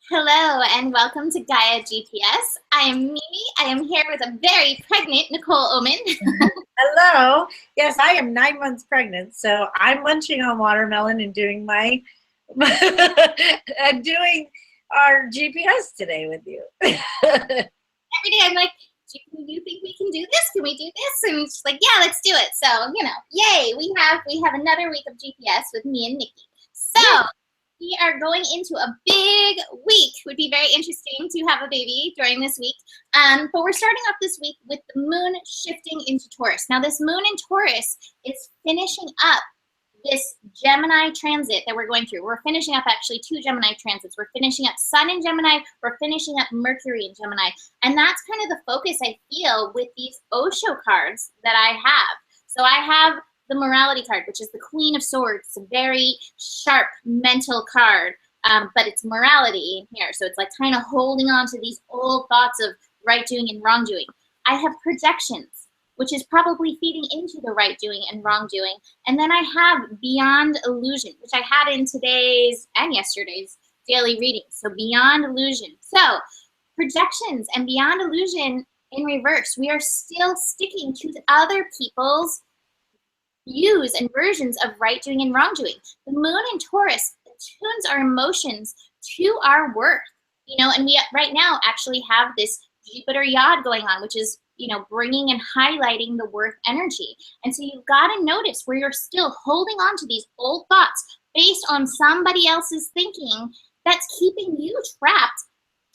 Hello and welcome to Gaia GPS. I am Mimi. I am here with a very pregnant Nicole Oman. Hello. Yes, I am 9 months pregnant, so I'm munching on watermelon and doing my and doing our GPS today with you. Every day I'm like, do you think we can do this? Can we do this? And she's like, yeah, let's do it. So, yay, we have another week of GPS with me and Nikki. So we are going into a big week. Would be very interesting to have a baby during this week. But we're starting off this week with the moon shifting into Taurus. Now, this moon in Taurus is finishing up this Gemini transit that we're going through. We're finishing up actually 2 Gemini transits. We're finishing up Sun in Gemini. We're finishing up Mercury in Gemini. And that's kind of the focus I feel with these Osho cards that I have. So I have the morality card, which is the Queen of Swords. It's a very sharp mental card, but it's morality in here. So it's like kind of holding on to these old thoughts of right doing and wrong doing. I have projections, which is probably feeding into the right doing and wrong doing. And then I have beyond illusion, which I had in today's and yesterday's daily reading. So beyond illusion. So projections and beyond illusion in reverse. We are still sticking to other people's views and versions of right doing and wrong doing. The moon in Taurus attunes our emotions to our worth, and we right now actually have this Jupiter yod going on, which is, bringing and highlighting the worth energy. And so you've got to notice where you're still holding on to these old thoughts based on somebody else's thinking that's keeping you trapped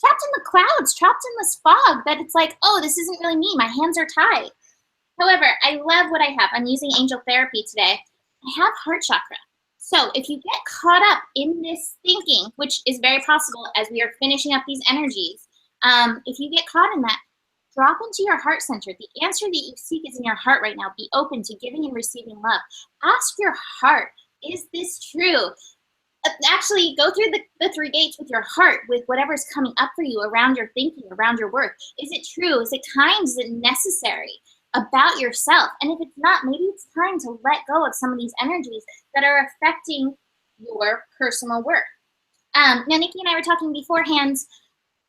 in the clouds, trapped in this fog that it's like, oh, this isn't really me. My hands are tied. However, I love what I have. I'm using angel therapy today. I have heart chakra. So if you get caught up in this thinking, which is very possible as we are finishing up these energies, if you get caught in that, drop into your heart center. The answer that you seek is in your heart right now. Be open to giving and receiving love. Ask your heart, is this true? Actually, go through the 3 gates with your heart, with whatever's coming up for you around your thinking, around your work. Is it true? Is it kind? Is it necessary? About yourself. And if it's not, maybe it's time to let go of some of these energies that are affecting your personal work. Now, Nikki and I were talking beforehand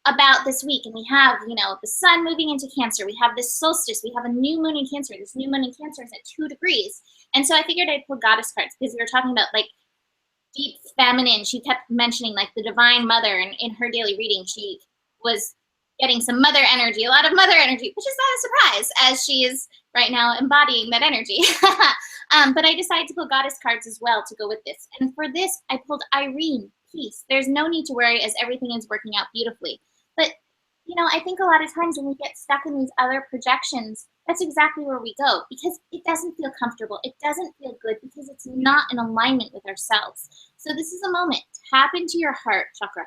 about this week, and we have, the sun moving into Cancer. We have this solstice. We have a new moon in Cancer. This new moon in Cancer is at 2 degrees. And so I figured I'd pull goddess cards because we were talking about like deep feminine. She kept mentioning like the divine mother, and in her daily reading, she was getting some mother energy, a lot of mother energy, which is not a surprise as she is right now embodying that energy. But I decided to pull goddess cards as well to go with this. And for this, I pulled Irene, peace. There's no need to worry as everything is working out beautifully. But, I think a lot of times when we get stuck in these other projections, that's exactly where we go because it doesn't feel comfortable. It doesn't feel good because it's not in alignment with ourselves. So this is a moment. Tap into your heart chakra.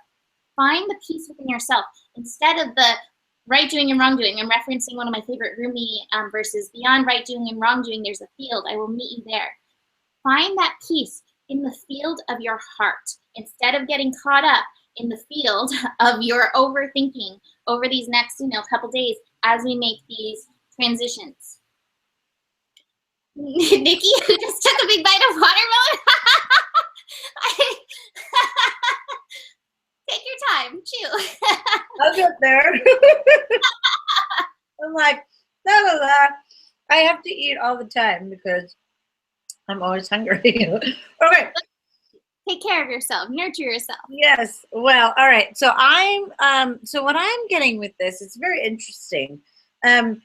Find the peace within yourself instead of the right doing and wrong doing. I'm referencing one of my favorite Rumi verses. Beyond right doing and wrong doing, there's a field. I will meet you there. Find that peace in the field of your heart instead of getting caught up in the field of your overthinking over these next, couple days as we make these transitions. Nikki, who just took a big bite of watermelon. Take your time, chew. I'll get there. I'm like, la la la. I have to eat all the time because I'm always hungry. Okay. Take care of yourself. Nurture yourself. Yes. Well, all right. So so what I'm getting with this, it's very interesting. And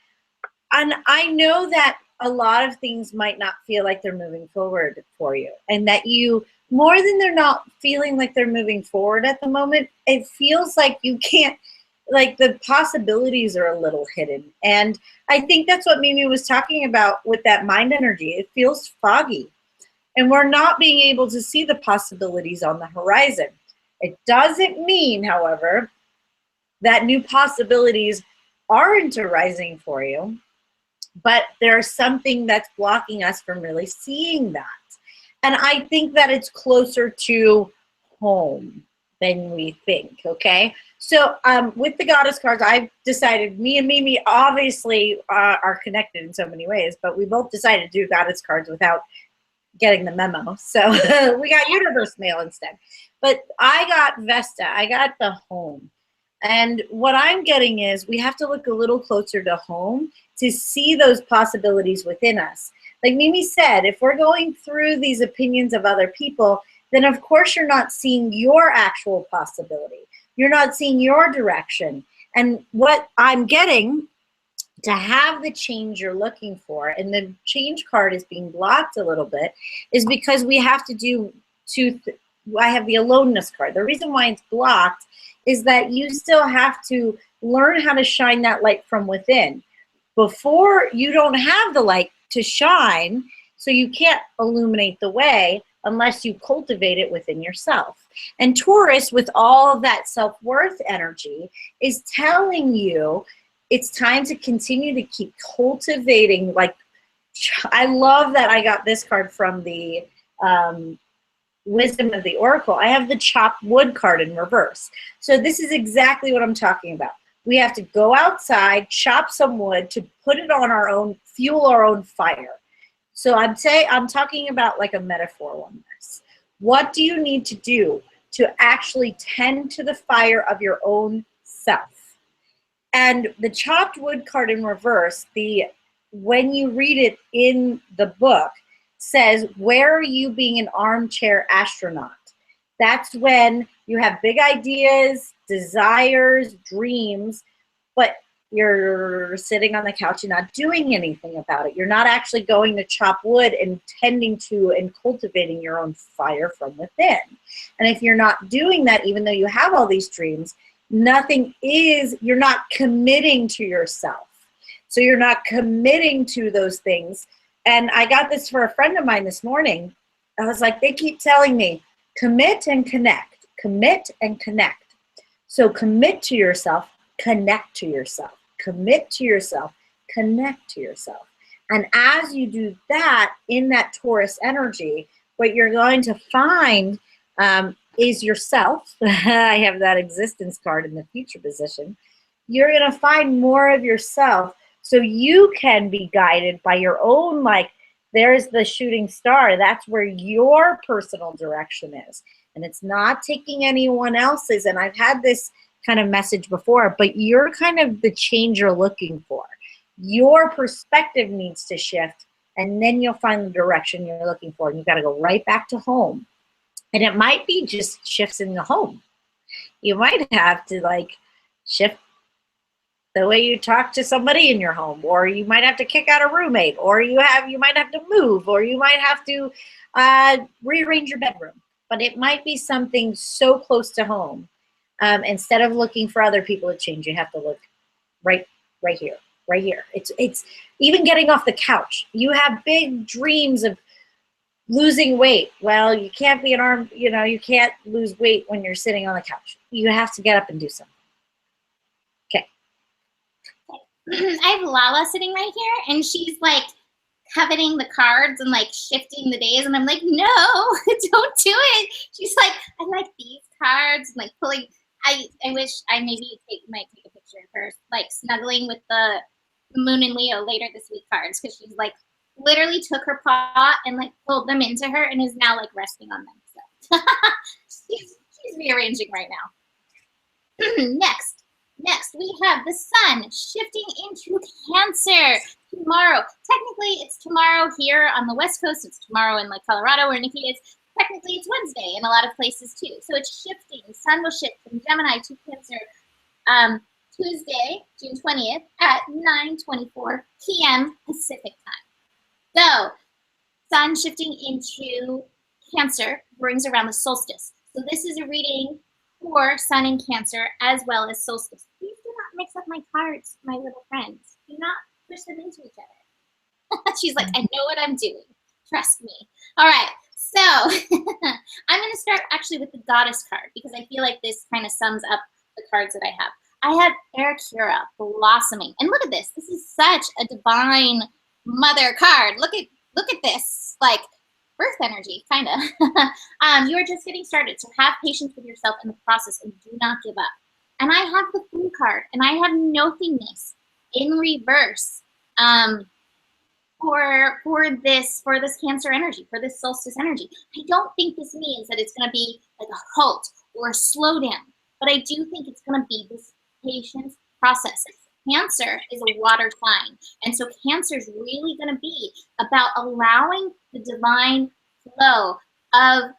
I know that a lot of things might not feel like they're moving forward for you, and that you, more than they're not feeling like they're moving forward at the moment, it feels like you can't, like the possibilities are a little hidden. And I think that's what Mimi was talking about with that mind energy. It feels foggy. And we're not being able to see the possibilities on the horizon. It doesn't mean, however, that new possibilities aren't arising for you, but there's something that's blocking us from really seeing that. And I think that it's closer to home than we think, okay? So with the goddess cards, I've decided, me and Mimi obviously are connected in so many ways, but we both decided to do goddess cards without getting the memo. So we got universe mail instead. But I got Vesta, I got the home. And what I'm getting is we have to look a little closer to home to see those possibilities within us. Like Mimi said, if we're going through these opinions of other people, then of course you're not seeing your actual possibility. You're not seeing your direction. And what I'm getting to have the change you're looking for, and the change card is being blocked a little bit, is because we have to do I have the aloneness card. The reason why it's blocked is that you still have to learn how to shine that light from within. Before, you don't have the light to shine, so you can't illuminate the way unless you cultivate it within yourself. And Taurus, with all of that self-worth energy, is telling you it's time to continue to keep cultivating. Like, I love that I got this card from the Wisdom of the Oracle. I have the chopped wood card in reverse. So this is exactly what I'm talking about. We have to go outside, chop some wood to put it on our own, fuel our own fire. So I'm talking about like a metaphor on this. What do you need to do to actually tend to the fire of your own self? And the chopped wood card in reverse, when you read it in the book, says, where are you being an armchair astronaut? That's when you have big ideas, desires, dreams, but you're sitting on the couch and not doing anything about it. You're not actually going to chop wood and tending to and cultivating your own fire from within. And if you're not doing that, even though you have all these dreams, you're not committing to yourself. So you're not committing to those things. And I got this for a friend of mine this morning. I was like, they keep telling me, commit and connect, commit and connect. So commit to yourself, connect to yourself, commit to yourself, connect to yourself. And as you do that in that Taurus energy, what you're going to find is yourself. I have that existence card in the future position. You're going to find more of yourself so you can be guided by your own, like, there's the shooting star. That's where your personal direction is. And it's not taking anyone else's. And I've had this kind of message before, but you're kind of the change you're looking for. Your perspective needs to shift, and then you'll find the direction you're looking for. And you've got to go right back to home. And it might be just shifts in the home. You might have to like shift the way you talk to somebody in your home, or you might have to kick out a roommate, or you might have to move, or you might have to rearrange your bedroom. But it might be something so close to home. Instead of looking for other people to change, you have to look right here, right here. It's even getting off the couch. You have big dreams of losing weight. Well, you can't be you can't lose weight when you're sitting on the couch. You have to get up and do something. Okay. I have Lala sitting right here, and she's like coveting the cards and like shifting the days, and I'm like, no, don't do it. She's like, I like these cards, and like pulling. I wish I maybe might take a picture of her like snuggling with the Moon and Leo later this week cards, because she's like literally took her paw and like pulled them into her and is now like resting on them. So she's rearranging right now. Next we have the sun shifting into Cancer tomorrow. Technically it's tomorrow here on the West Coast. It's tomorrow in like Colorado where Nikki is. Technically it's Wednesday in a lot of places too. So it's shifting. The sun will shift from Gemini to Cancer Tuesday, June 20th at 9:24 p.m. Pacific time. So, sun shifting into Cancer brings around the solstice. So this is a reading for sun in Cancer as well as solstice. Please do not mix up my cards, my little friends. Do not push them into each other. She's like, I know what I'm doing. Trust me. All right. So, I'm going to start actually with the Goddess card because I feel like this kind of sums up the cards that I have. I have Arakira blossoming. And look at this. This is such a divine mother card. Look at this, like birth energy, kind of. You are just getting started, so have patience with yourself in the process and do not give up. And I have the Fool card, and I have Nothingness in reverse. for this Cancer energy, for this solstice energy. I don't think this means that it's going to be like a halt or a slowdown, but I do think it's going to be this patience process. Cancer is a water sign, and so Cancer is really going to be about allowing the divine flow of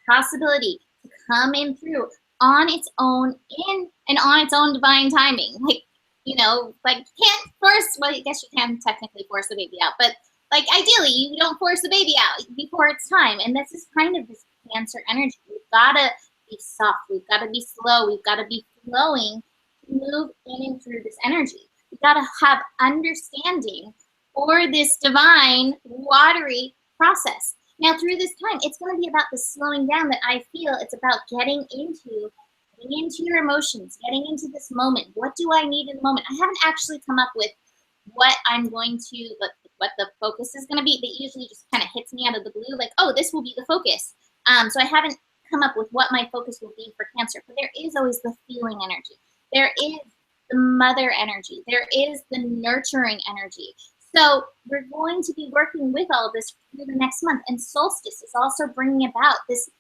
possibility to come in through on its own in and on its own divine timing. Like, you know, like can't force, well, I guess you can technically force the baby out, but like ideally you don't force the baby out before it's time. And this is kind of this Cancer energy. We've gotta be soft, we've gotta be slow, we've gotta be flowing to move in and through this energy. We've gotta have understanding for this divine watery process. Now through this time, it's gonna be about the slowing down that I feel. It's about getting into your emotions, getting into this moment. What do I need in the moment? I haven't actually come up with what I'm going to, what the focus is going to be. It usually just kind of hits me out of the blue, like, oh, this will be the focus. So I haven't come up with what my focus will be for Cancer, but there is always the feeling energy. There is the mother energy. There is the nurturing energy. So we're going to be working with all of this through the next month. And solstice is also bringing about this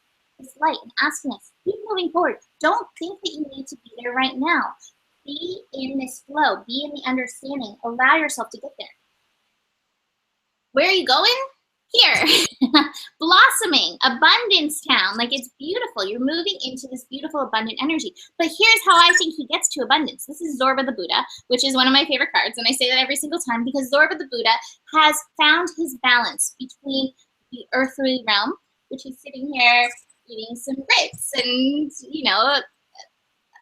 light and asking us, keep moving forward. Don't think that you need to be there right now. Be in this flow. Be in the understanding. Allow yourself to get there. Where are you going? Here. Blossoming, abundance town. Like, it's beautiful. You're moving into this beautiful, abundant energy. But here's how I think he gets to abundance. This is Zorba the Buddha, which is one of my favorite cards. And I say that every single time because Zorba the Buddha has found his balance between the earthly realm, which is sitting here eating some grapes and, you know,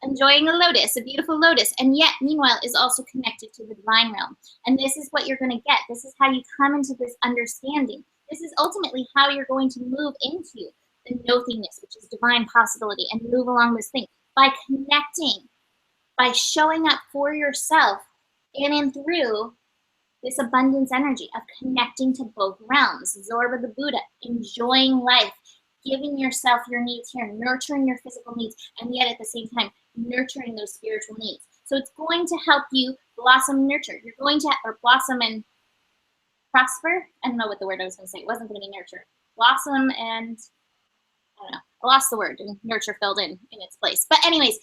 enjoying a lotus, a beautiful lotus, and yet, meanwhile, is also connected to the divine realm. And this is what you're going to get. This is how you come into this understanding. This is ultimately how you're going to move into the nothingness, which is divine possibility, and move along this thing by connecting, by showing up for yourself in and through this abundance energy of connecting to both realms. Zorba the Buddha, enjoying life, giving yourself your needs here, nurturing your physical needs, and yet at the same time, nurturing those spiritual needs. So it's going to help you blossom and nurture. You're going to, or blossom and prosper. I don't know what the word I was going to say. It wasn't going to be nurture. Blossom and, I don't know. I lost the word and nurture filled in its place. But anyways,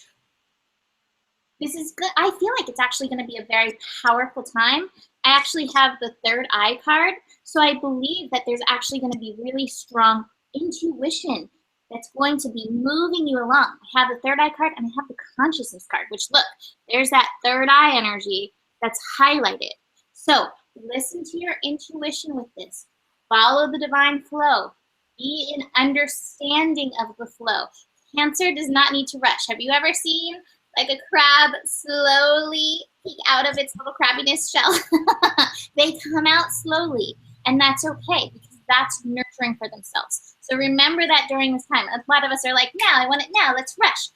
this is good. I feel like it's actually going to be a very powerful time. I actually have the third eye card. So I believe that there's actually going to be really strong intuition that's going to be moving you along. I have the third eye card and I have the consciousness card, which look, there's that third eye energy that's highlighted. So listen to your intuition with this. Follow the divine flow. Be in understanding of the flow. Cancer does not need to rush. Have you ever seen like a crab slowly peek out of its little crabbiness shell? They come out slowly, and that's okay because that's nurturing for themselves. So remember that during this time. A lot of us are like, now, I want it now, let's rush.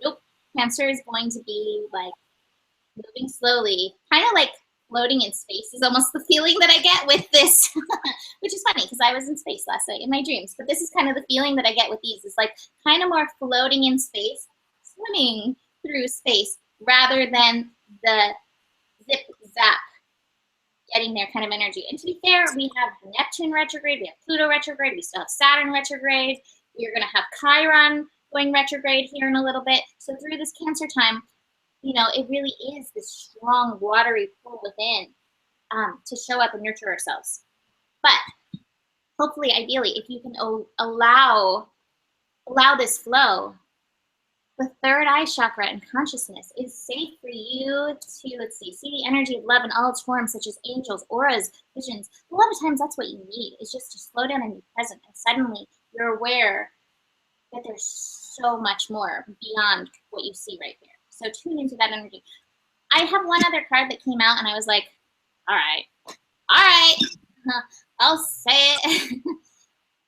Nope. Cancer is going to be like moving slowly, kind of like floating in space is almost the feeling that I get with this, which is funny because I was in space last night in my dreams. But this is kind of the feeling that I get with these. It's like kind of more floating in space, swimming through space rather than the zip zap getting there kind of energy. And to be fair, we have Neptune retrograde, we have Pluto retrograde, we still have Saturn retrograde, we're going to have Chiron going retrograde here in a little bit. So through this Cancer time, you know, it really is this strong watery pull within to show up and nurture ourselves. But hopefully, ideally, if you can allow this flow, the third eye chakra and consciousness is safe for you to, let's see the energy of love in all its forms, such as angels, auras, visions. A lot of times that's what you need, is just to slow down and be present. And suddenly you're aware that there's so much more beyond what you see right there. So tune into that energy. I have one other card that came out and I was like, all right, I'll say it.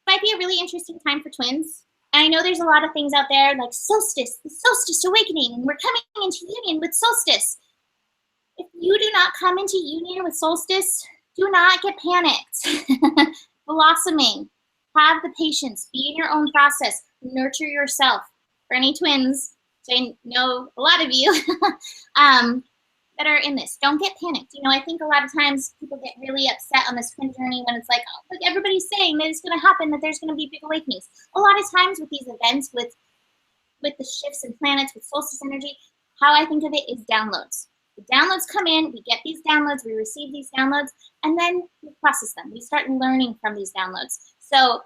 Might be a really interesting time for twins. And I know there's a lot of things out there like solstice, the solstice awakening, and we're coming into union with solstice. If you do not come into union with solstice, do not get panicked. Blossoming, have the patience, be in your own process, nurture yourself. For any twins, which I know a lot of you, that are in this. Don't get panicked. You know, I think a lot of times people get really upset on this twin journey when it's like, oh, look, everybody's saying that it's going to happen, that there's going to be big awakenings. A lot of times with these events, with the shifts in planets, with solstice energy, how I think of it is downloads. The downloads come in, we get these downloads, we receive these downloads, and then we process them. We start learning from these downloads. So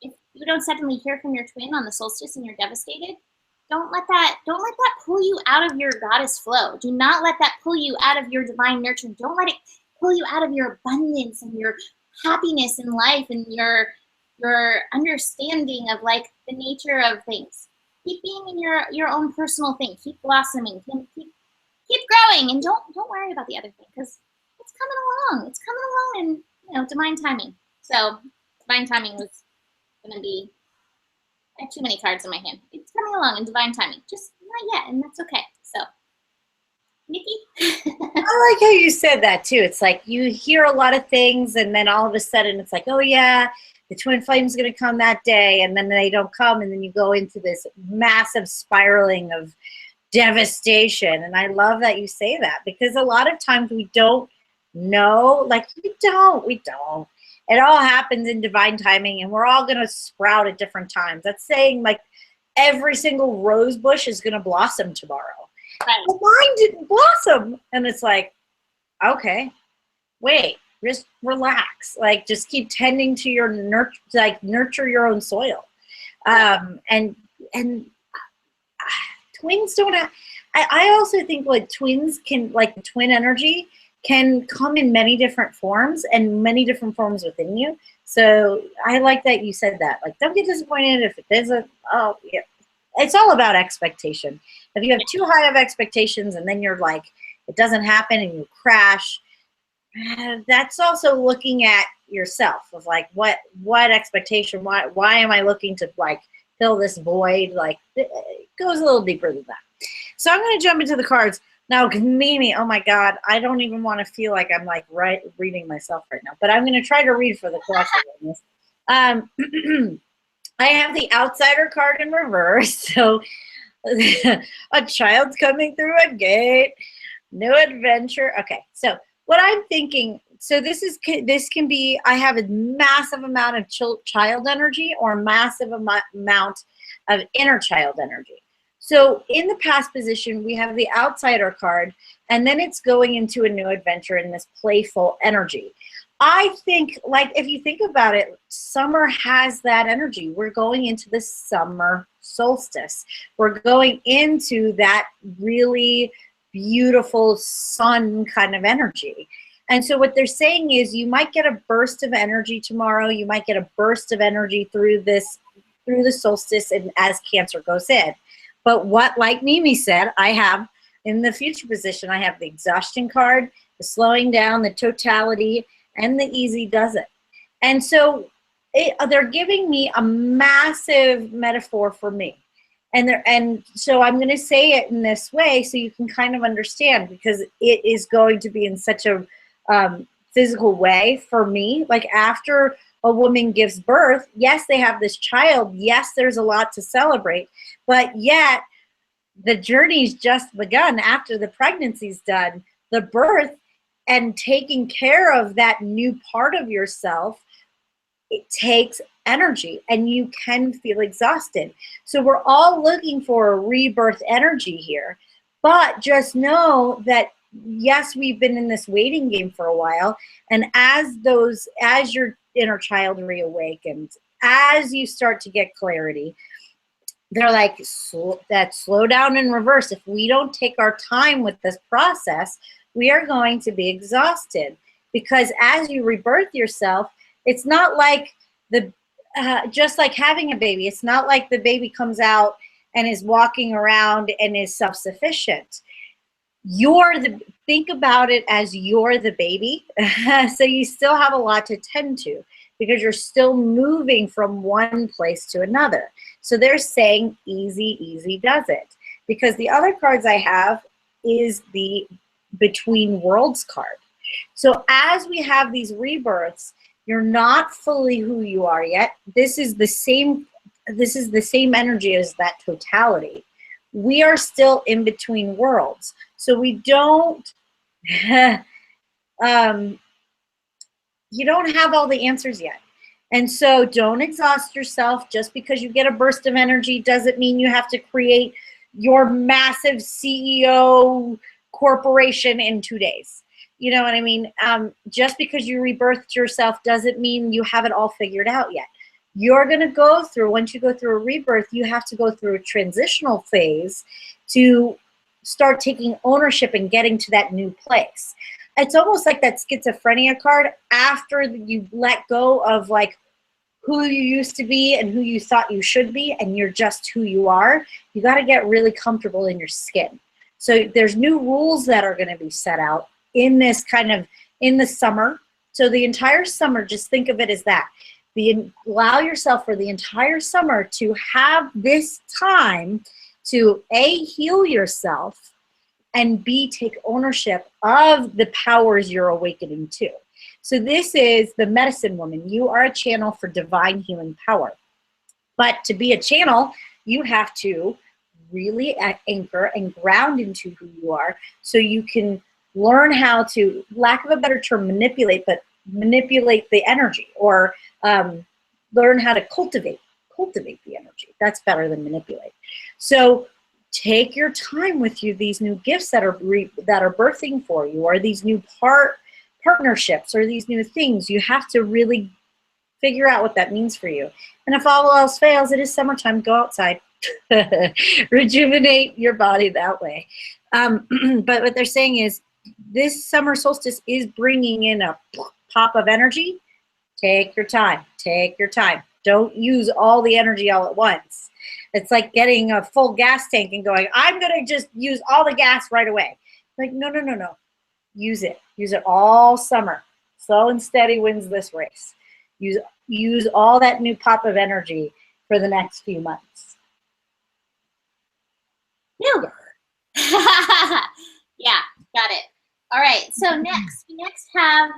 if you don't suddenly hear from your twin on the solstice and you're devastated, don't let that pull you out of your goddess flow. Do not let that pull you out of your divine nurturing. Don't let it pull you out of your abundance and your happiness in life and your understanding of like the nature of things. Keep being in your own personal thing. Keep blossoming. Keep growing, and don't worry about the other thing, because it's coming along. It's coming along in, you know, divine timing. So divine timing was gonna be. I have too many cards in my hand. It's coming along in divine timing. Just not yet, and that's okay. So, Nikki? I like how you said that too. It's like you hear a lot of things, and then all of a sudden it's like, oh yeah, the twin flame's going to come that day, and then they don't come, and then you go into this massive spiraling of devastation. And I love that you say that, because a lot of times we don't know, like we don't. It all happens in divine timing, and we're all going to sprout at different times. That's saying like every single rose bush is going to blossom tomorrow. Right. Well, mine didn't blossom. And it's like, okay, wait, just relax. Like, just keep tending to your nurture your own soil. And twins don't have, I also think like twins can, like the twin energy can come in many different forms and many different forms within you. So I like that you said that. Like, don't get disappointed if it doesn't. Oh, yeah. It's all about expectation. If you have too high of expectations and then you're like, it doesn't happen and you crash, that's also looking at yourself of like, what expectation, why am I looking to like fill this void? Like, it goes a little deeper than that. So I'm going to jump into the cards. Now, Mimi, oh my God, I don't even want to feel like I'm like reading myself right now, but I'm going to try to read for the collective. I have the outsider card in reverse. So a child's coming through a gate, new adventure. Okay, so what I'm thinking, so this can be, I have a massive amount of child energy or a massive amount of inner child energy. So in the past position, we have the outsider card, and then it's going into a new adventure in this playful energy. I think, like, if you think about it, summer has that energy. We're going into the summer solstice. We're going into that really beautiful sun kind of energy. And so what they're saying is you might get a burst of energy tomorrow. You might get a burst of energy through the solstice and as Cancer goes in. But what, like Mimi said, I have in the future position, I have the exhaustion card, the slowing down, the totality, and the easy does it. And so they're giving me a massive metaphor for me. And so I'm going to say it in this way so you can kind of understand, because it is going to be in such a physical way for me. Like, after a woman gives birth, yes, they have this child. Yes, there's a lot to celebrate, but yet the journey's just begun. After the pregnancy's done, the birth and taking care of that new part of yourself, it takes energy, and you can feel exhausted. So we're all looking for a rebirth energy here, but just know that yes, we've been in this waiting game for a while, and as your inner child reawakens, as you start to get clarity, they're like, slow down and reverse. If we don't take our time with this process, we are going to be exhausted, because as you rebirth yourself, it's not like just like having a baby. It's not like the baby comes out and is walking around and is self-sufficient. Think about it as you're the baby. So you still have a lot to tend to, because you're still moving from one place to another. So they're saying easy does it. Because the other cards I have is the Between Worlds card. So as we have these rebirths, you're not fully who you are yet. This is the same energy as that totality. We are still in between worlds. So we don't, you don't have all the answers yet. And so don't exhaust yourself. Just because you get a burst of energy doesn't mean you have to create your massive CEO corporation in 2 days. You know what I mean? Just because you rebirthed yourself doesn't mean you have it all figured out yet. You're going to go through, once you go through a rebirth, you have to go through a transitional phase to start taking ownership and getting to that new place. It's almost like that schizophrenia card. After you let go of like who you used to be and who you thought you should be, and you're just who you are, you got to get really comfortable in your skin. So there's new rules that are going to be set out in this in the summer. So the entire summer, just think of it as that. Allow yourself for the entire summer to have this time to A, heal yourself, and B, take ownership of the powers you're awakening to. So this is the medicine woman. You are a channel for divine healing power. But to be a channel, you have to really anchor and ground into who you are so you can learn how to, lack of a better term, manipulate the energy, or learn how to cultivate the energy. That's better than manipulate. So take your time with you, these new gifts that are birthing for you, or these new partnerships, or these new things. You have to really figure out what that means for you. And if all else fails, it is summertime. Go outside. Rejuvenate your body that way. But what they're saying is this summer solstice is bringing in a pop of energy. Take your time. Take your time. Don't use all the energy all at once. It's like getting a full gas tank and going, I'm going to just use all the gas right away. Like, no. Use it. Use it all summer. Slow and steady wins this race. Use all that new pop of energy for the next few months. Yeah, got it. All right, so we next have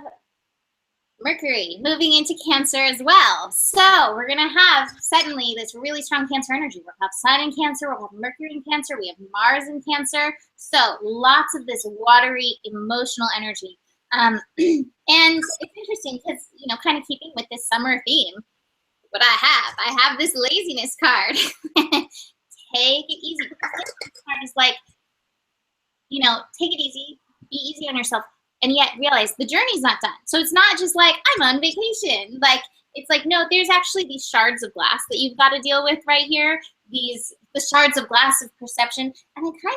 Mercury moving into Cancer as well. So we're going to have suddenly this really strong Cancer energy. We'll have Sun in Cancer, we'll have Mercury in Cancer, we have Mars in Cancer. So lots of this watery, emotional energy. And it's interesting because, you know, kind of keeping with this summer theme, what I have this laziness card. Take it easy. This card is like, you know, take it easy, be easy on yourself. And yet realize the journey's not done. So it's not just like, I'm on vacation. Like, it's like, no, there's actually these shards of glass that you've got to deal with right here. The shards of glass of perception. And I'm kind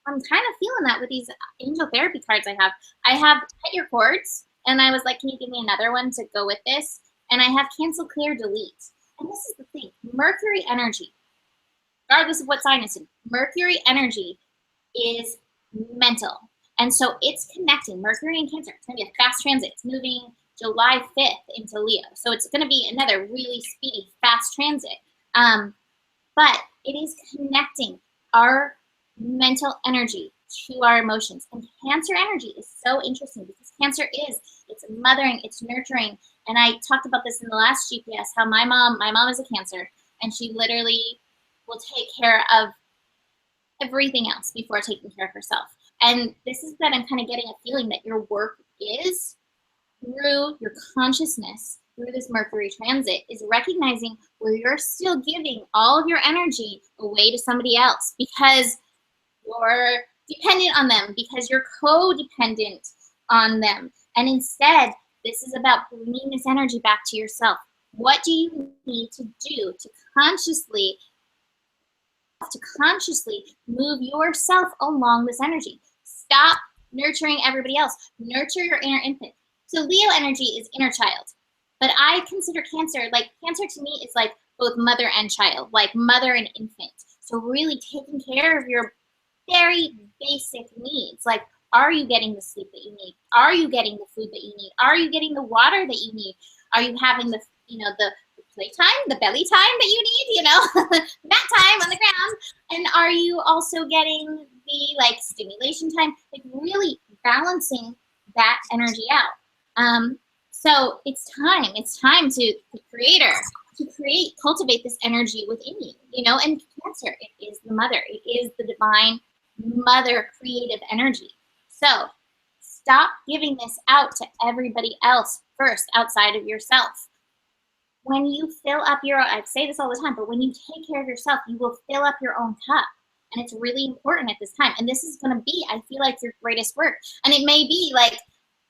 of feeling that with these angel therapy cards I have. I have Cut Your Cords. And I was like, can you give me another one to go with this? And I have Cancel, Clear, Delete. And this is the thing. Mercury energy, regardless of what sign it's in, Mercury energy is mental. And so it's connecting Mercury and Cancer. It's going to be a fast transit. It's moving July 5th into Leo. So it's going to be another really speedy, fast transit. But it is connecting our mental energy to our emotions. And Cancer energy is so interesting because Cancer it's mothering, it's nurturing. And I talked about this in the last GPS, how my mom is a Cancer, and she literally will take care of everything else before taking care of herself. And this is that I'm kind of getting a feeling that your work is through your consciousness, through this Mercury transit, is recognizing where you're still giving all of your energy away to somebody else because you're dependent on them, because you're codependent on them. And instead, this is about bringing this energy back to yourself. What do you need to do to consciously move yourself along this energy? Stop nurturing everybody else. Nurture your inner infant. So Leo energy is inner child. But I consider Cancer, like Cancer to me is like both mother and child, like mother and infant. So really taking care of your very basic needs. Like, are you getting the sleep that you need? Are you getting the food that you need? Are you getting the water that you need? Are you having the playtime, the belly time that you need, nap time on the ground? And are you also getting the stimulation time? Like really balancing that energy out. So it's time to the creator to cultivate this energy within you, and Cancer, it is the mother, it is the divine mother creative energy. So stop giving this out to everybody else first outside of yourself. When you fill up your, I say this all the time, but when you take care of yourself, you will fill up your own cup. And it's really important at this time. And this is going to be, I feel like, your greatest work. And it may be like,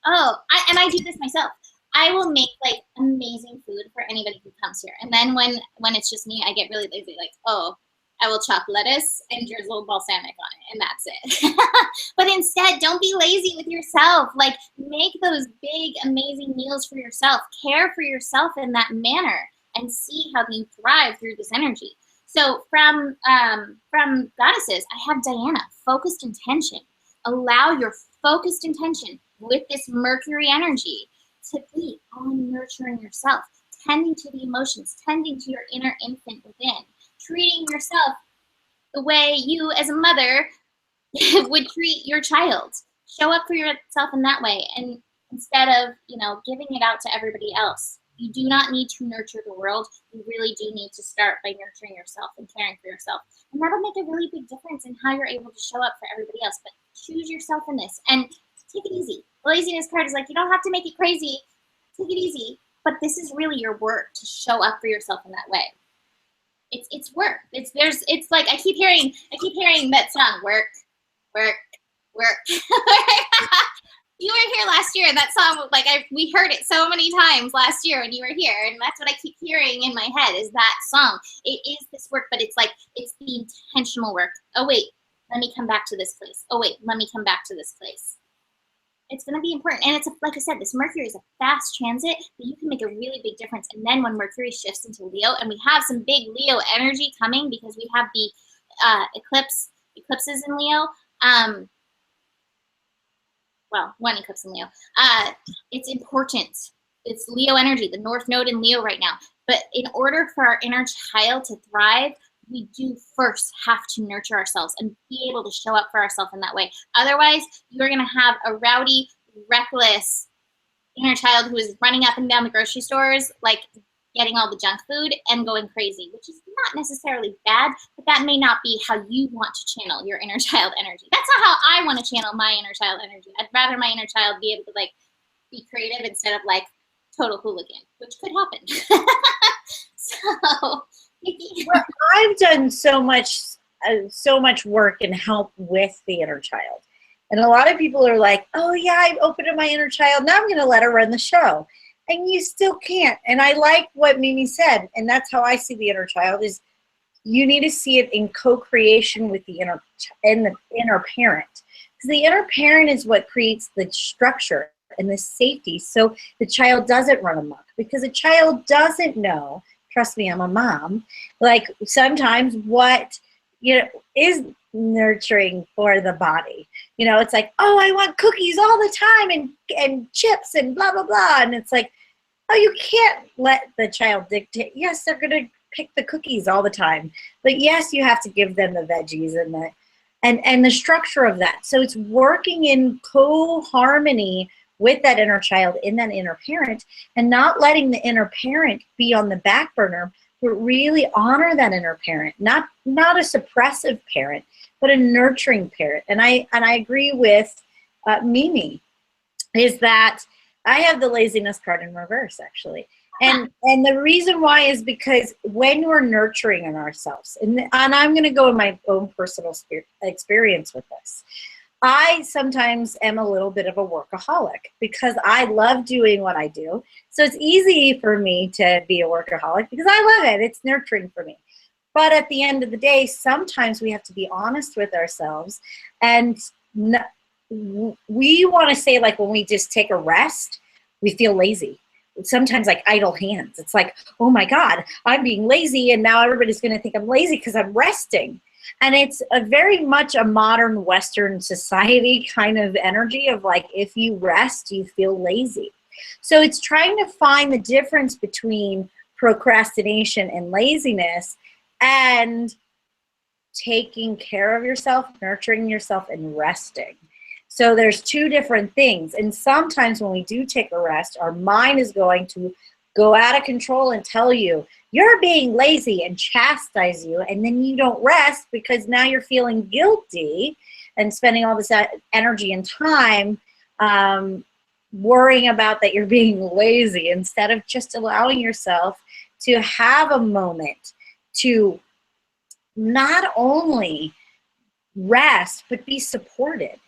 oh, I do this myself. I will make like amazing food for anybody who comes here. And then when it's just me, I get really lazy. Like, oh, I will chop lettuce and drizzle balsamic on it, and that's it. But instead, don't be lazy with yourself. Like, make those big, amazing meals for yourself. Care for yourself in that manner, and see how you thrive through this energy. So from goddesses, I have Diana, focused intention. Allow your focused intention with this Mercury energy to be on nurturing yourself, tending to the emotions, tending to your inner infant within, treating yourself the way you as a mother would treat your child. Show up for yourself in that way, and instead of, giving it out to everybody else. You do not need to nurture the world. You really do need to start by nurturing yourself and caring for yourself. And that'll make a really big difference in how you're able to show up for everybody else. But choose yourself in this and take it easy. The laziness card is like, you don't have to make it crazy. Take it easy. But this is really your work to show up for yourself in that way. It's work. It's like I keep hearing that song, work, work, work. You were here last year, and that song, like, we heard it so many times last year when you were here, and that's what I keep hearing in my head is that song. It is this work, but it's like, it's the intentional work. Oh, wait, let me come back to this place. Oh, wait, let me come back to this place. It's going to be important. And it's, like I said, this Mercury is a fast transit, but you can make a really big difference. And then when Mercury shifts into Leo, and we have some big Leo energy coming because we have the eclipses in Leo, well, one eclipse in Leo. It's important. It's Leo energy, the North Node in Leo right now. But in order for our inner child to thrive, we do first have to nurture ourselves and be able to show up for ourselves in that way. Otherwise, you're going to have a rowdy, reckless inner child who is running up and down the grocery stores, like getting all the junk food and going crazy, which is not necessarily bad, but that may not be how you want to channel your inner child energy. That's not how I want to channel my inner child energy. I'd rather my inner child be able to like be creative instead of like total hooligan, which could happen. So, Nikki. Well, I've done so much work and help with the inner child. And a lot of people are like, oh yeah, I've opened up my inner child. Now I'm going to let her run the show. And you still can't. And I like what Mimi said, and that's how I see the inner child, is you need to see it in co-creation with the inner parent. Because the inner parent is what creates the structure and the safety so the child doesn't run amok. Because a child doesn't know, trust me, I'm a mom, like sometimes what is nurturing for the body. It's like, oh, I want cookies all the time and chips and blah, blah, blah. And it's like, oh, you can't let the child dictate. Yes, they're going to pick the cookies all the time. But yes, you have to give them the veggies and the structure of that. So it's working in co-harmony with that inner child, in that inner parent, and not letting the inner parent be on the back burner, but really honor that inner parent, not a suppressive parent, but a nurturing parent. And I agree with Mimi, is that I have the laziness card in reverse, actually. And the reason why is because when we're nurturing in ourselves, and I'm going to go in my own personal experience with this, I sometimes am a little bit of a workaholic because I love doing what I do. So it's easy for me to be a workaholic because I love it. It's nurturing for me. But at the end of the day, sometimes we have to be honest with ourselves. And we want to say, like, when we just take a rest, we feel lazy. Sometimes like idle hands. It's like, oh my God, I'm being lazy. And now everybody's going to think I'm lazy because I'm resting. And it's a very much a modern Western society kind of energy of like, if you rest, you feel lazy. So it's trying to find the difference between procrastination and laziness and taking care of yourself, nurturing yourself, and resting. So there's two different things. And sometimes when we do take a rest, our mind is going to go out of control and tell you, you're being lazy, and chastise you. And then you don't rest because now you're feeling guilty and spending all this energy and time worrying about that you're being lazy, instead of just allowing yourself to have a moment to not only rest, but be supported.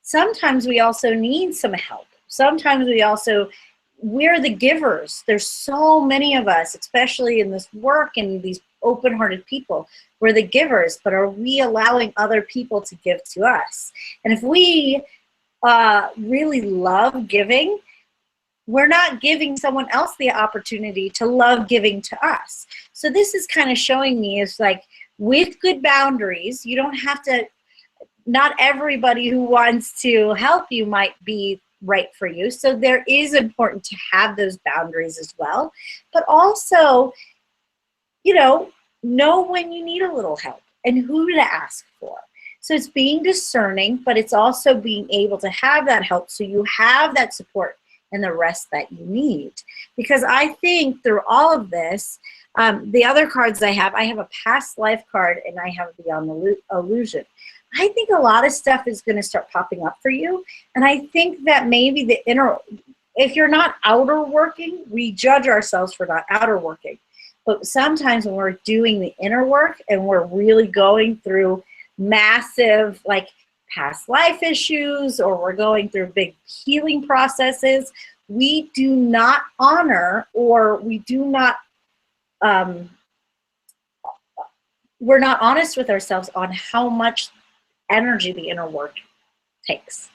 Sometimes we also need some help. Sometimes we're the givers. There's so many of us, especially in this work and these open-hearted people. We're the givers, but are we allowing other people to give to us? And if we really love giving, we're not giving someone else the opportunity to love giving to us. So this is kind of showing me is like, with good boundaries, you don't have to, not everybody who wants to help you might be right for you. So there is important to have those boundaries as well. But also, know when you need a little help and who to ask for. So it's being discerning, but it's also being able to have that help so you have that support and the rest that you need. Because I think through all of this, the other cards I have a past life card and I have Beyond the Illusion. I think a lot of stuff is going to start popping up for you. And I think that maybe the inner, if you're not outer working, we judge ourselves for not outer working. But sometimes when we're doing the inner work and we're really going through massive, like, past life issues, or we're going through big healing processes, we do not honor, or we do not, we're not honest with ourselves on how much energy the inner work takes.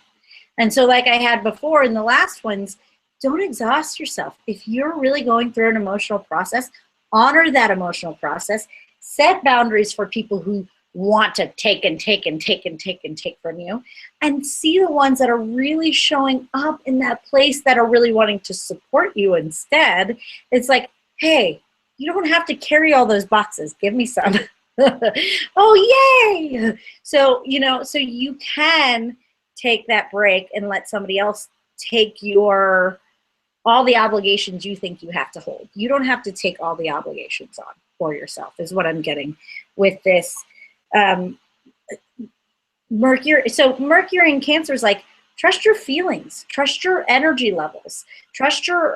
And so, like I had before in the last ones, don't exhaust yourself. If you're really going through an emotional process, honor that emotional process. Set boundaries for people who want to take and take and take and take and take from you, and see the ones that are really showing up in that place that are really wanting to support you instead. It's like, hey, you don't have to carry all those boxes. Give me some. Oh, yay. So, so you can take that break and let somebody else take all the obligations you think you have to hold. You don't have to take all the obligations on for yourself, is what I'm getting with this. Mercury. So Mercury in Cancer is like, trust your feelings, trust your energy levels, trust your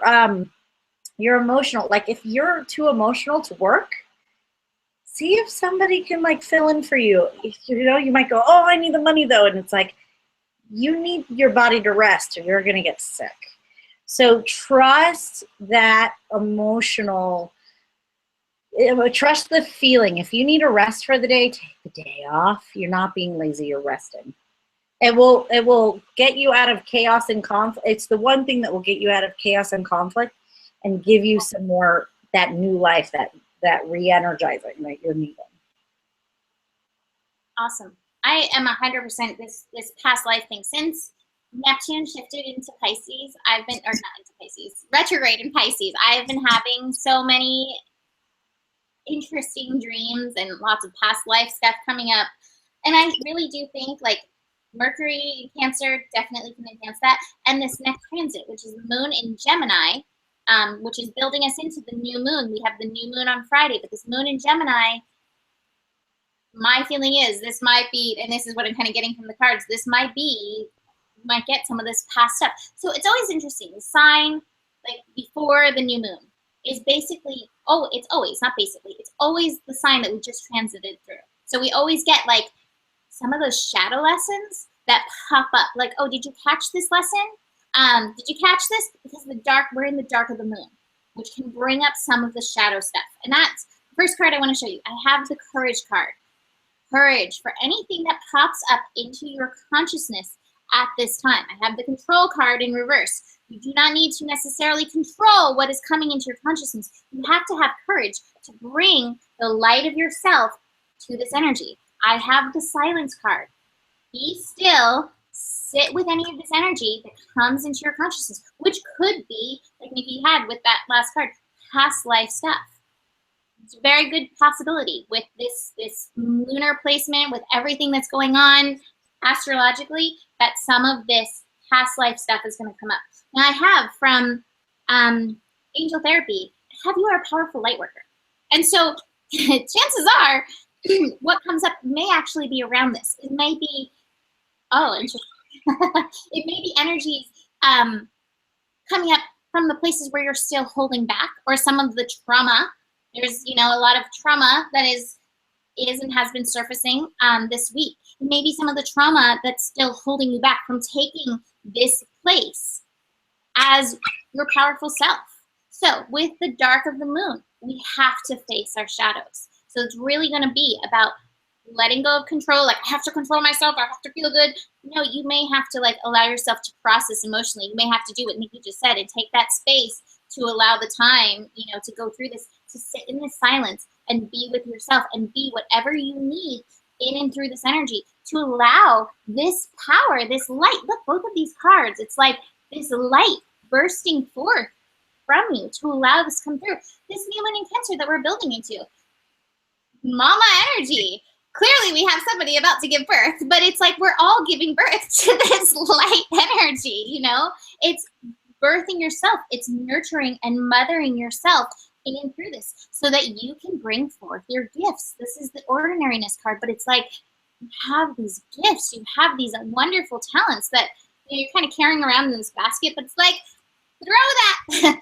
emotional. Like, if you're too emotional to work, see if somebody can like fill in for you. You might go, oh, I need the money though. And it's like, you need your body to rest or you're going to get sick. So trust that emotional, trust the feeling. If you need a rest for the day, take the day off. You're not being lazy, you're resting. It will get you out of chaos and conflict. It's the one thing that will get you out of chaos and conflict and give you some more, that new life, that re-energizing that you're needing. Awesome. I am 100% this past life thing. Since Neptune shifted into Pisces, not into Pisces, retrograde in Pisces, I've been having so many interesting dreams and lots of past life stuff coming up. And I really do think like Mercury in Cancer definitely can enhance that. And this next transit, which is the moon in Gemini, which is building us into the new moon. We have the new moon on Friday, but this moon in Gemini, my feeling is this might be, and this is what I'm kind of getting from the cards, this might be, you might get some of this past stuff. So it's always interesting. The sign, like before the new moon, is basically, it's always the sign that we just transited through. So we always get like some of those shadow lessons that pop up. Like, oh, did you catch this lesson? Did you catch this? Because we're in the dark of the moon, which can bring up some of the shadow stuff. And that's the first card I want to show you. I have the Courage card. Courage for anything that pops up into your consciousness at this time. I have the Control card in reverse. You do not need to necessarily control what is coming into your consciousness. You have to have courage to bring the light of yourself to this energy. I have the Silence card. Be still. Sit with any of this energy that comes into your consciousness, which could be, like Nikki had with that last card, past life stuff. It's a very good possibility with this lunar placement, with everything that's going on astrologically, that some of this past life stuff is going to come up. Now I have from Angel Therapy, have you are a powerful light worker. And so chances are what comes up may actually be around this. It may be Oh, interesting. It may be energies coming up from the places where you're still holding back, or some of the trauma. There's, you know, a lot of trauma that is and has been surfacing this week. Maybe some of the trauma that's still holding you back from taking this place as your powerful self. So with the dark of the moon, we have to face our shadows. So it's really going to be about letting go of control. Like, I have to control myself. I have to feel good. No, you may have to like allow yourself to process emotionally. You may have to do what Nikki just said and take that space to allow the time, you know, to go through this, to sit in this silence and be with yourself and be whatever you need in and through this energy to allow this power, this light. Look, both of these cards, it's like this light bursting forth from you to allow this come through. This new moon in Cancer that we're building into. Mama energy. Clearly we have somebody about to give birth, but it's like we're all giving birth to this light energy, you know? It's birthing yourself. It's nurturing and mothering yourself in and through this so that you can bring forth your gifts. This is the ordinariness card, but it's like you have these gifts, you have these wonderful talents that, you know, you're kind of carrying around in this basket, but it's like, throw that,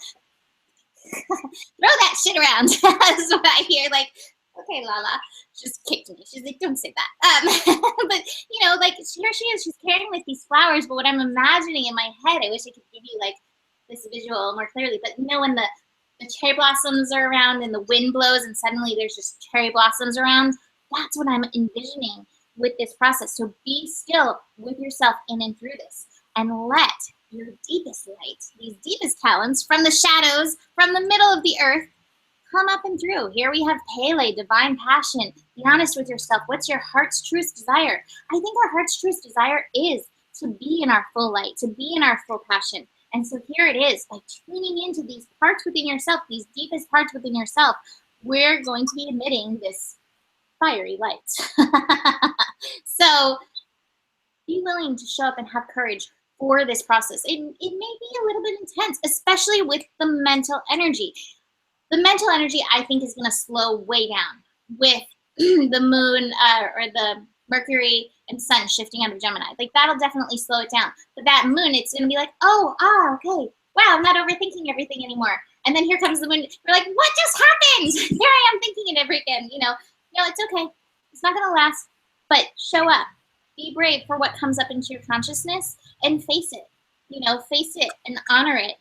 throw that shit around. That's what I hear. Like, okay, Lala, she just kicked me. She's like, don't say that. But, you know, like, here she is. She's carrying like these flowers, but what I'm imagining in my head, I wish I could give you like this visual more clearly, but you know when the cherry blossoms are around and the wind blows and suddenly there's just cherry blossoms around, that's what I'm envisioning with this process. So be still with yourself in and through this and let your deepest light, these deepest talents from the shadows, from the middle of the earth, come up and through. Here we have Pele, divine passion. Be honest with yourself. What's your heart's truest desire? I think our heart's truest desire is to be in our full light, to be in our full passion. And so here it is, by tuning into these parts within yourself, these deepest parts within yourself, we're going to be emitting this fiery light. So be willing to show up and have courage for this process. It may be a little bit intense, especially with the mental energy. The mental energy, I think, is going to slow way down with the moon or the Mercury and Sun shifting out of Gemini. Like, that'll definitely slow it down. But that moon, it's going to be like, okay. Wow, I'm not overthinking everything anymore. And then here comes the moon. We're like, what just happened? Here I am thinking it every again. You know, no, it's okay. It's not going to last. But show up. Be brave for what comes up into your consciousness and face it. You know, face it and honor it.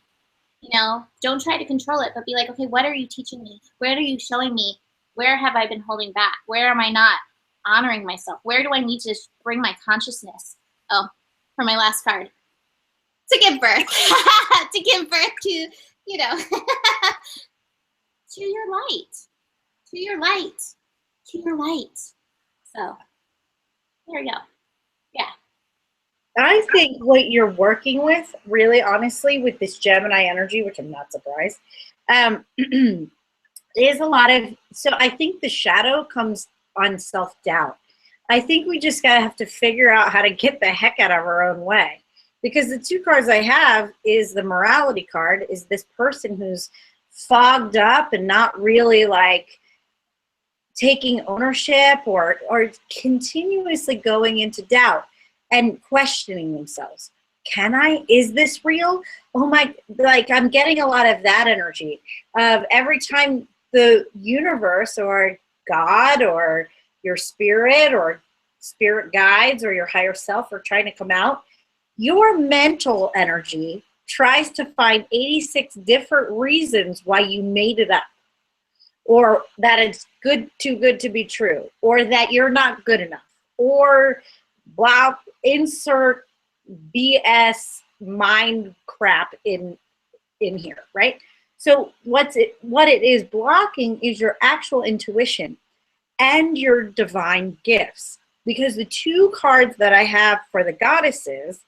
You know, don't try to control it, but be like, okay, what are you teaching me? Where are you showing me? Where have I been holding back? Where am I not honoring myself? Where do I need to bring my consciousness? Oh, for my last card, to give birth, to give birth to, you know, to your light, to your light, to your light. So there you go. Yeah. I think what you're working with, really honestly, with this Gemini energy, which I'm not surprised, is a lot of, so I think the shadow comes on self-doubt. I think we just gotta have to figure out how to get the heck out of our own way. Because the two cards I have is the morality card, is this person who's fogged up and not really like taking ownership or continuously going into doubt and questioning themselves. Can I? Is this real? Oh my, like I'm getting a lot of that energy of every time the universe or God or your spirit or spirit guides or your higher self are trying to come out, your mental energy tries to find 86 different reasons why you made it up, or that it's too good to be true, or that you're not good enough, or blah, insert BS mind crap in here, right? So what it is blocking is your actual intuition and your divine gifts. Because the two cards that I have for the goddesses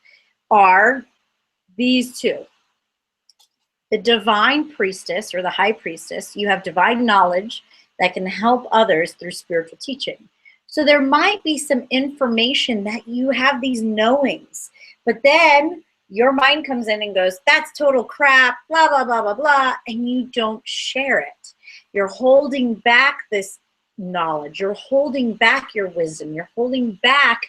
are these two. The divine priestess or the high priestess, you have divine knowledge that can help others through spiritual teaching. So there might be some information that you have these knowings, but then your mind comes in and goes, that's total crap, blah, blah, blah, blah, blah, and you don't share it. You're holding back this knowledge. You're holding back your wisdom. You're holding back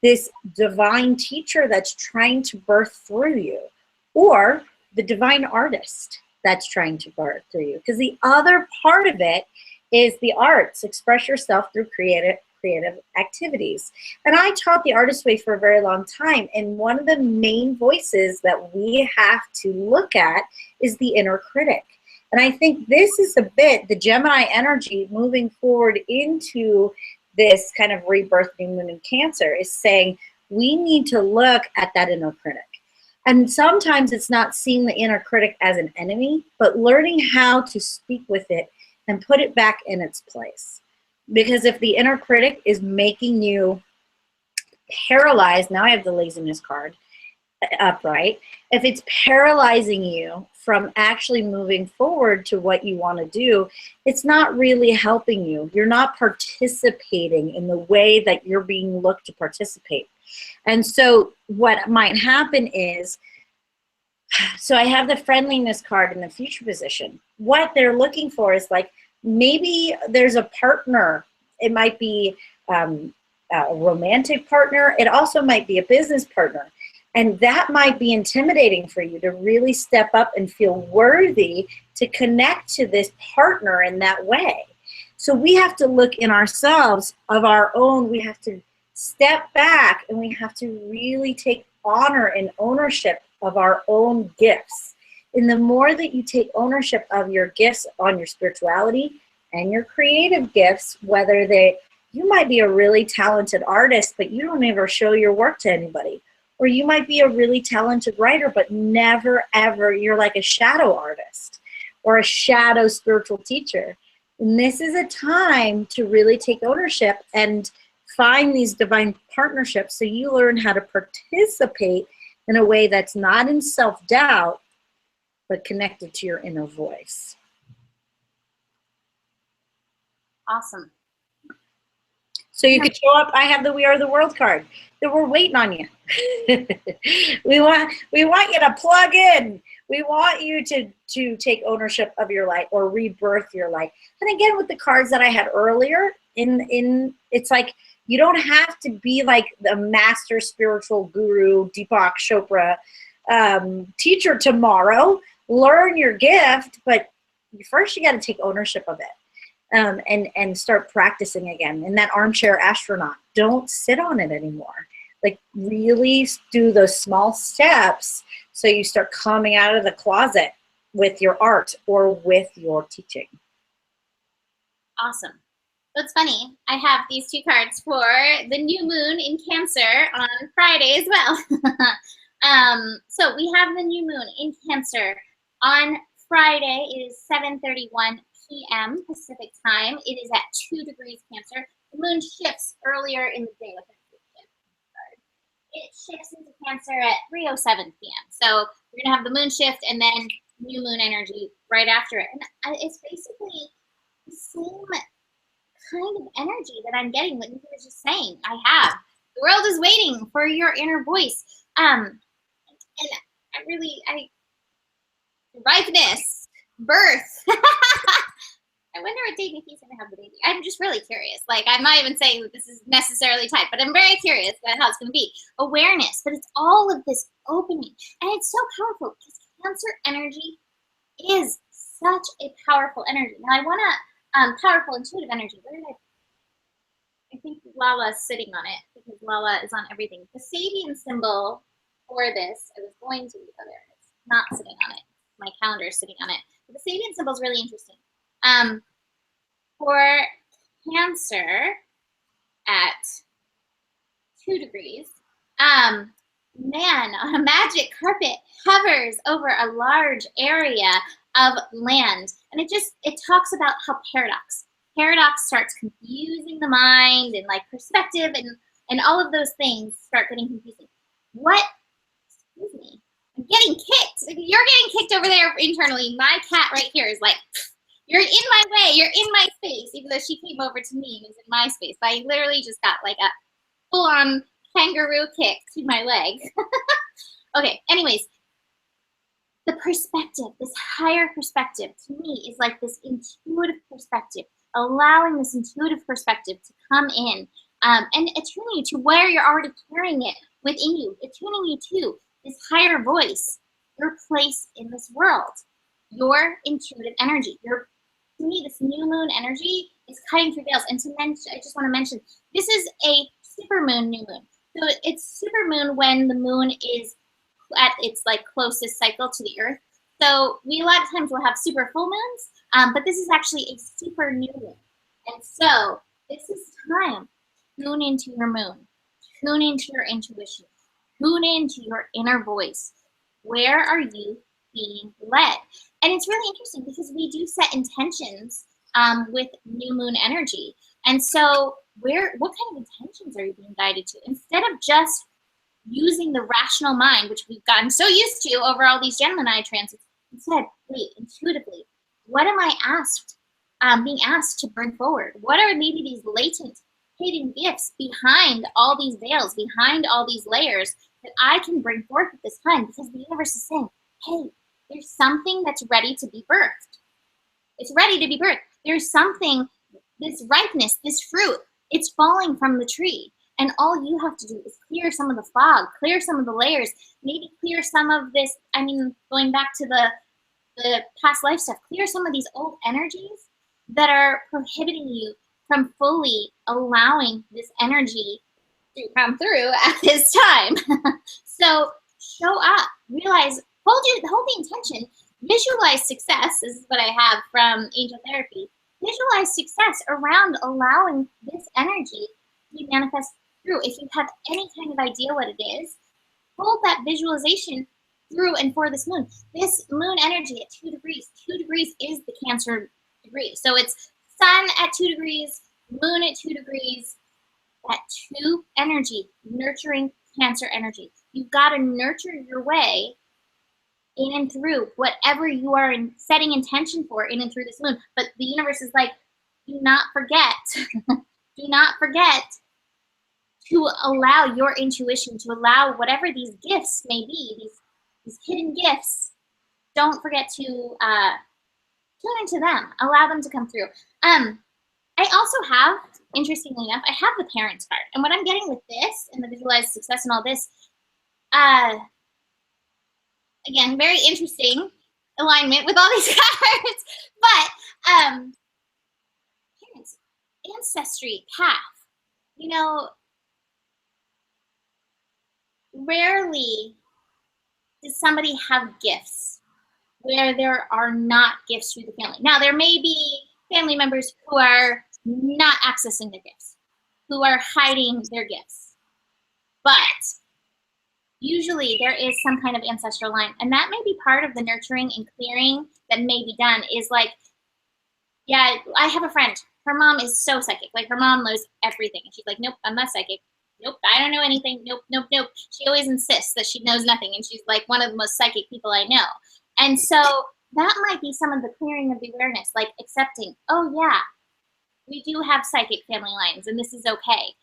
this divine teacher that's trying to birth through you, or the divine artist that's trying to birth through you. Because the other part of it is the arts. Express yourself through creative activities. And I taught the artist way for a very long time. And one of the main voices that we have to look at is the inner critic. And I think this is a bit the Gemini energy moving forward into this kind of rebirth new moon in Cancer is saying we need to look at that inner critic. And sometimes it's not seeing the inner critic as an enemy, but learning how to speak with it and put it back in its place. Because if the inner critic is making you paralyzed, now I have the laziness card upright, if it's paralyzing you from actually moving forward to what you want to do, it's not really helping you. You're not participating in the way that you're being looked to participate. And so what might happen is, so I have the friendliness card in the future position. What they're looking for is like, maybe there's a partner. It might be a romantic partner. It also might be a business partner. And that might be intimidating for you to really step up and feel worthy to connect to this partner in that way. So we have to look in ourselves of our own. We have to step back and we have to really take honor and ownership of our own gifts. And the more that you take ownership of your gifts on your spirituality and your creative gifts, whether you might be a really talented artist, but you don't ever show your work to anybody. Or you might be a really talented writer, but never, ever, you're like a shadow artist or a shadow spiritual teacher. And this is a time to really take ownership and find these divine partnerships so you learn how to participate in a way that's not in self-doubt, but connected to your inner voice. Awesome. So you could show up. I have the We Are the World card. That we're waiting on you. we want you to plug in. We want you to take ownership of your life or rebirth your life. And again, with the cards that I had earlier, it's like you don't have to be like the master spiritual guru Deepak Chopra teacher tomorrow. Learn your gift, but first you got to take ownership of it. And start practicing again. And that armchair astronaut, don't sit on it anymore. Like really do those small steps so you start coming out of the closet with your art or with your teaching. Awesome. So it's funny, I have these two cards for the new moon in Cancer on Friday as well. So we have the new moon in Cancer on Friday. It is 7:31 p.m. Pacific time. It is at 2 degrees Cancer. The moon shifts earlier in the day. It shifts into Cancer at 3:07 p.m. So we're gonna have the moon shift and then new moon energy right after it. And it's basically the same kind of energy that I'm getting, what Nikki was just saying. The world is waiting for your inner voice. And ripeness, birth. I wonder what day Nikki's gonna have the baby. I'm just really curious. Like, I'm not even saying that this is necessarily tight, but I'm very curious about how it's gonna be. Awareness, but it's all of this opening. And it's so powerful because Cancer energy is such a powerful energy. Now I wanna, powerful intuitive energy. Where did I think Lala's sitting on it because Lala is on everything. The Sabian symbol for this, I was going to, oh there it is, not sitting on it. My calendar is sitting on it. But the Sabian symbol is really interesting. For Cancer at 2 degrees, man on a magic carpet hovers over a large area of land. And it talks about how paradox starts confusing the mind and like perspective and all of those things start getting confusing. Excuse me, I'm getting kicked. You're getting kicked over there internally. My cat right here is like, you're in my way, you're in my space, even though she came over to me and was in my space. But I literally just got like a full-on kangaroo kick to my leg. Okay, anyways, the perspective, this higher perspective to me is like this intuitive perspective, allowing this intuitive perspective to come in and attuning you to where you're already carrying it within you, attuning you to this higher voice, your place in this world, your intuitive energy. To me, this new moon energy is cutting through veils. And to mention, I just want to mention, this is a super moon, new moon. So it's super moon when the moon is at its like closest cycle to the earth. So we a lot of times will have super full moons, but this is actually a super new moon. And so this is time. Tune into your moon. Tune into your intuition. Tune into your inner voice. Where are you being led? And it's really interesting because we do set intentions with new moon energy. And so what kind of intentions are you being guided to? Instead of just using the rational mind, which we've gotten so used to over all these Gemini transits, instead, wait, intuitively, what am I being asked to bring forward? What are maybe these latent, hidden gifts behind all these veils, behind all these layers that I can bring forth at this time? Because the universe is saying, hey, there's something that's ready to be birthed. It's ready to be birthed. There's something, this ripeness, this fruit, it's falling from the tree. And all you have to do is clear some of the fog, clear some of the layers, maybe clear some of this, going back to the past life stuff, clear some of these old energies that are prohibiting you from fully allowing this energy to come through at this time. So show up, realize, hold the intention, visualize success. This is what I have from angel therapy. Visualize success around allowing this energy to manifest through. If you have any kind of idea what it is, hold that visualization through and for this moon. This moon energy at 2 degrees. 2 degrees is the Cancer degree. So it's sun at 2 degrees, moon at 2 degrees, that 2 energy, nurturing Cancer energy. You've got to nurture your way in and through whatever you are setting intention for in and through this moon. But the universe is like, do not forget, do not forget to allow your intuition, to allow whatever these gifts may be, these hidden gifts, don't forget to tune into them, allow them to come through. I also have, interestingly enough, I have the Parents card. And what I'm getting with this and the visualized success and all this, again, very interesting alignment with all these cards, but parents, ancestry, path, rarely does somebody have gifts where there are not gifts through the family. Now, there may be family members who are not accessing their gifts, who are hiding their gifts, but usually there is some kind of ancestral line, and that may be part of the nurturing and clearing that may be done. Is like, yeah, I have a friend, her mom is so psychic, like her mom knows everything, and she's like, nope, I'm not psychic, nope, I don't know anything, nope, nope, nope. She always insists that she knows nothing, and she's like one of the most psychic people I know. And so that might be some of the clearing of the awareness, like accepting, oh yeah, we do have psychic family lines, and this is okay.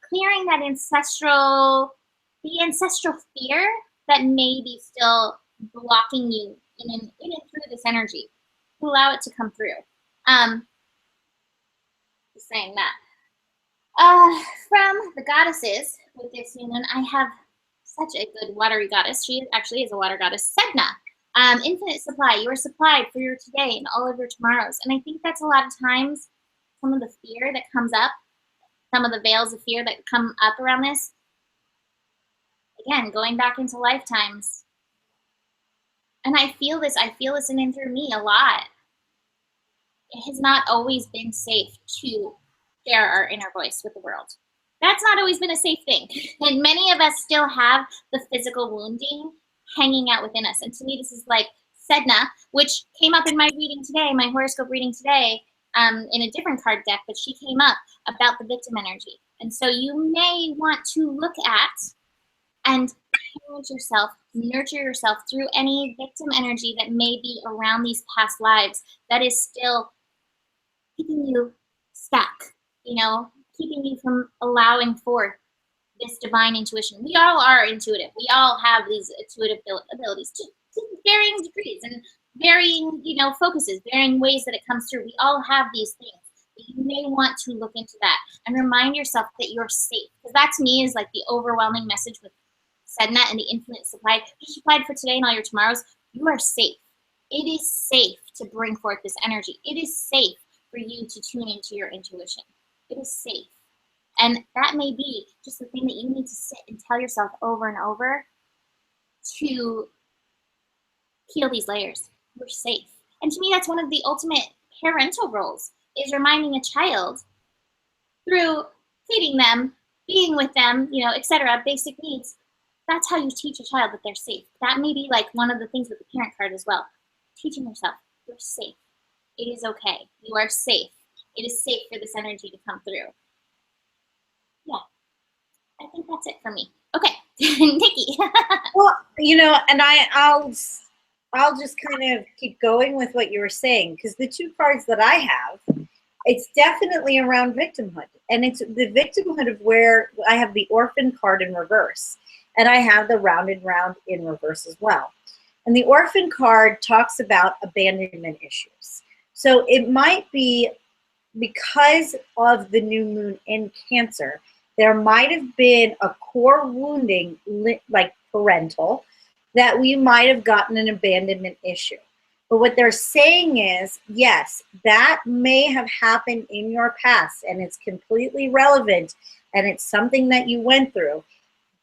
Clearing that the ancestral fear that may be still blocking you in and through this energy, to allow it to come through. Just saying that. From the goddesses with this new moon, I have such a good watery goddess. She actually is a water goddess, Sedna. Infinite supply. You are supplied for your today and all of your tomorrows. And I think that's a lot of times some of the fear that comes up, some of the veils of fear that come up around this. Again, going back into lifetimes. And I feel this in and through me a lot. It has not always been safe to share our inner voice with the world. That's not always been a safe thing. And many of us still have the physical wounding hanging out within us. And to me, this is like Sedna, which came up in my reading today, my horoscope reading today, in a different card deck, but she came up about the victim energy. And so you may want to look at and nurture yourself through any victim energy that may be around these past lives that is still keeping you stuck, keeping you from allowing forth this divine intuition. We all are intuitive. We all have these intuitive abilities to varying degrees and varying, focuses, varying ways that it comes through. We all have these things. You may want to look into that and remind yourself that you're safe. Because that to me is like the overwhelming message with Sedna and the infinite supply. Just applied for today and all your tomorrows. You are safe. It is safe to bring forth this energy. It is safe for you to tune into your intuition. It is safe. And that may be just the thing that you need to sit and tell yourself over and over to heal these layers. You're safe. And to me, that's one of the ultimate parental roles, is reminding a child through feeding them, being with them, you know, etc., basic needs. That's how you teach a child that they're safe. That may be like one of the things with the parent card as well. Teaching yourself, you're safe. It is okay. You are safe. It is safe for this energy to come through. Yeah, I think that's it for me. Okay, Nikki. Well, you know, and I'll just kind of keep going with what you were saying, because the two cards that I have, it's definitely around victimhood, and it's the victimhood of where I have the orphan card in reverse, and I have the rounded round in reverse as well. And the orphan card talks about abandonment issues. So it might be because of the new moon in Cancer, there might have been a core wounding, like parental, that we might have gotten an abandonment issue. But what they're saying is, yes, that may have happened in your past, and it's completely relevant, and it's something that you went through.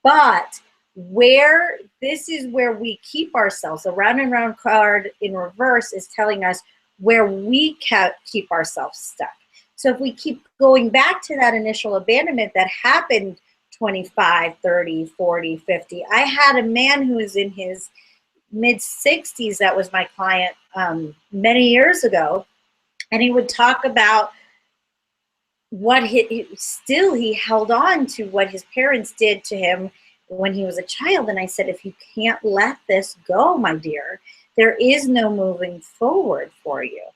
But where this is where we keep ourselves, a round and round card in reverse is telling us where we keep ourselves stuck. So if we keep going back to that initial abandonment that happened 25, 30, 40, 50. I had a man who was in his mid-60s that was my client many years ago, and he would talk about what he held on to what his parents did to him when he was a child. And I said, if you can't let this go, my dear, there is no moving forward for you,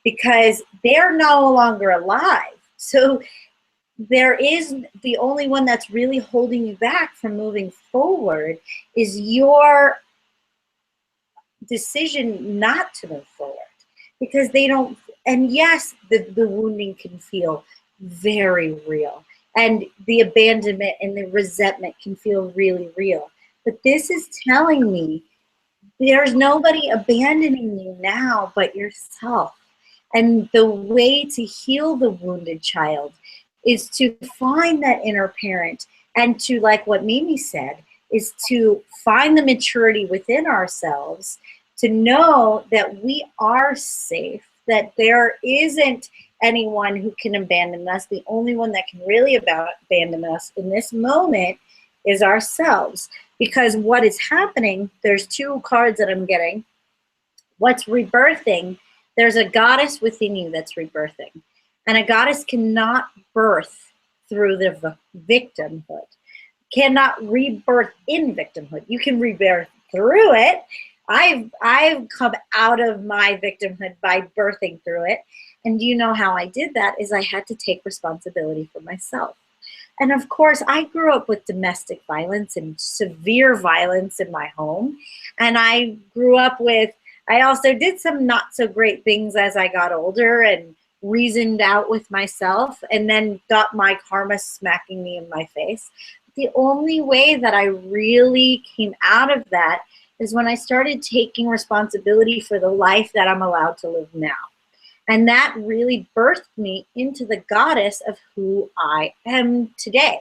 because they're no longer alive. So there is the only one that's really holding you back from moving forward is your decision not to move forward, because they don't. And yes, the wounding can feel very real, and the abandonment and the resentment can feel really real. But this is telling me there's nobody abandoning you now but yourself. And the way to heal the wounded child is to find that inner parent, and to, like what Mimi said, is to find the maturity within ourselves to know that we are safe, that there isn't anyone who can abandon us. The only one that can really abandon us in this moment is ourselves. Because what is happening, there's two cards that I'm getting. What's rebirthing, there's a goddess within you that's rebirthing. And a goddess cannot birth through the victimhood, cannot rebirth in victimhood. You can rebirth through it. I've come out of my victimhood by birthing through it. And you know how I did that is I had to take responsibility for myself. And of course, I grew up with domestic violence and severe violence in my home. And I grew up with, I also did some not so great things as I got older and reasoned out with myself, and then got my karma smacking me in my face. The only way that I really came out of that is when I started taking responsibility for the life that I'm allowed to live now. And that really birthed me into the goddess of who I am today,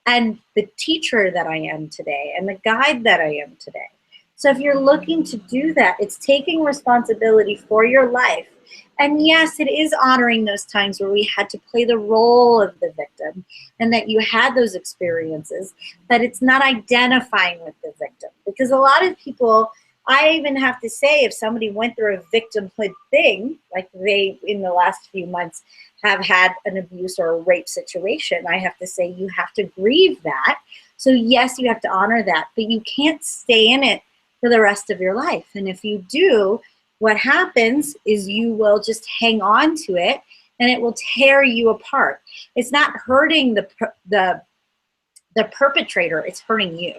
and the teacher that I am today, and the guide that I am today. So if you're looking to do that, it's taking responsibility for your life. And yes, it is honoring those times where we had to play the role of the victim and that you had those experiences, but it's not identifying with the victim. Because a lot of people, I even have to say, if somebody went through a victimhood thing, like they, in the last few months, have had an abuse or a rape situation, I have to say you have to grieve that. So yes, you have to honor that, but you can't stay in it for the rest of your life. And if you do, what happens is you will just hang on to it, and it will tear you apart. It's not hurting the perpetrator, it's hurting you.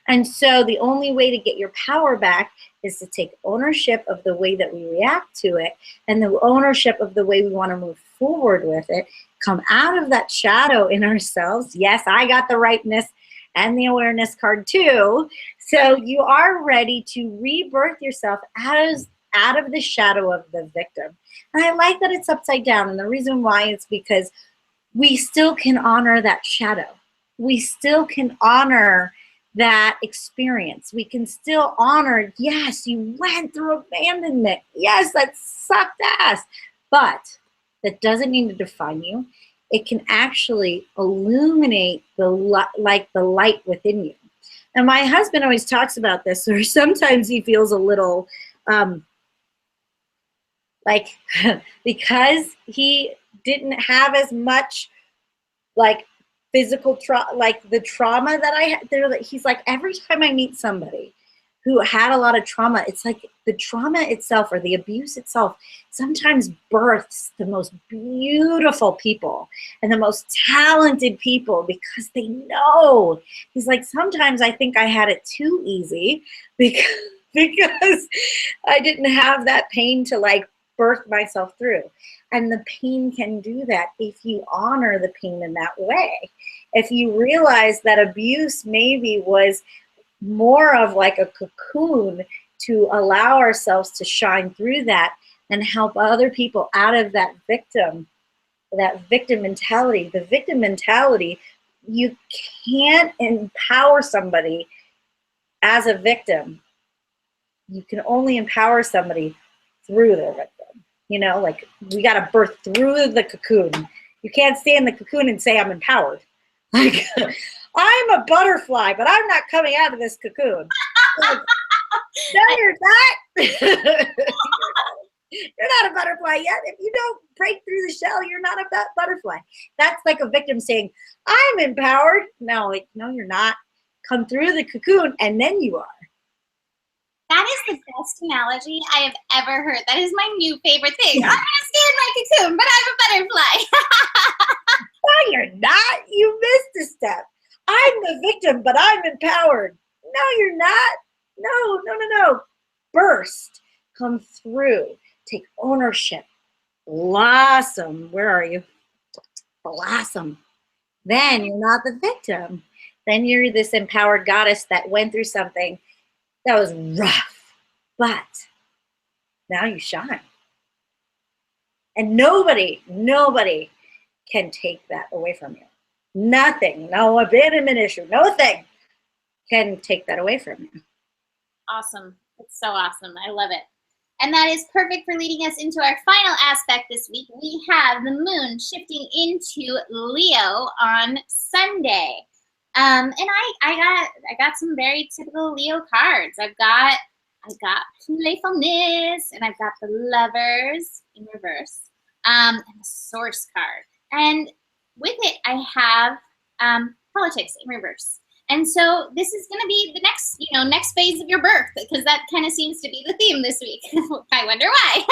And so the only way to get your power back is to take ownership of the way that we react to it and the ownership of the way we want to move forward with it, come out of that shadow in ourselves. Yes, I got the rightness and the awareness card too. So you are ready to rebirth yourself out of the shadow of the victim. And I like that it's upside down. And the reason why is because we still can honor that shadow. We still can honor that experience. We can still honor, yes, you went through abandonment. Yes, that sucked ass. But that doesn't need to define you. It can actually illuminate the light within you. And my husband always talks about this, or sometimes he feels a little like because he didn't have as much like physical trauma, like the trauma that I had there. He's like, every time I meet somebody who had a lot of trauma, it's like the trauma itself or the abuse itself sometimes births the most beautiful people and the most talented people because they know. He's like, sometimes I think I had it too easy because I didn't have that pain to like birth myself through. And the pain can do that if you honor the pain in that way. If you realize that abuse maybe was more of like a cocoon to allow ourselves to shine through that and help other people out of that victim mentality. The victim mentality, you can't empower somebody as a victim. You can only empower somebody through their victim. You know, like we got to birth through the cocoon. You can't stay in the cocoon and say I'm empowered. Like, I'm a butterfly, but I'm not coming out of this cocoon. Like, no, you're not. You're not a butterfly yet. If you don't break through the shell, you're not a butterfly. That's like a victim saying, I'm empowered. No, like, no, you're not. Come through the cocoon, and then you are. That is the best analogy I have ever heard. That is my new favorite thing. I'm going to stay in my cocoon, but I'm a butterfly. No, you're not. You missed a step. I'm the victim, but I'm empowered. No, you're not. No. Burst. Come through. Take ownership. Blossom. Where are you? Blossom. Then you're not the victim. Then you're this empowered goddess that went through something that was rough, but now you shine. And nobody can take that away from you. Nothing, no abandonment issue, no thing can take that away from you. Awesome. It's so awesome. I love it. And that is perfect for leading us into our final aspect this week. We have the moon shifting into Leo on Sunday. And I got some very typical Leo cards. I've got playfulness, and I've got the Lovers in reverse, and the Source card. And with it, I have Politics in reverse. And so this is going to be the next phase of your birth, because that kind of seems to be the theme this week. I wonder why.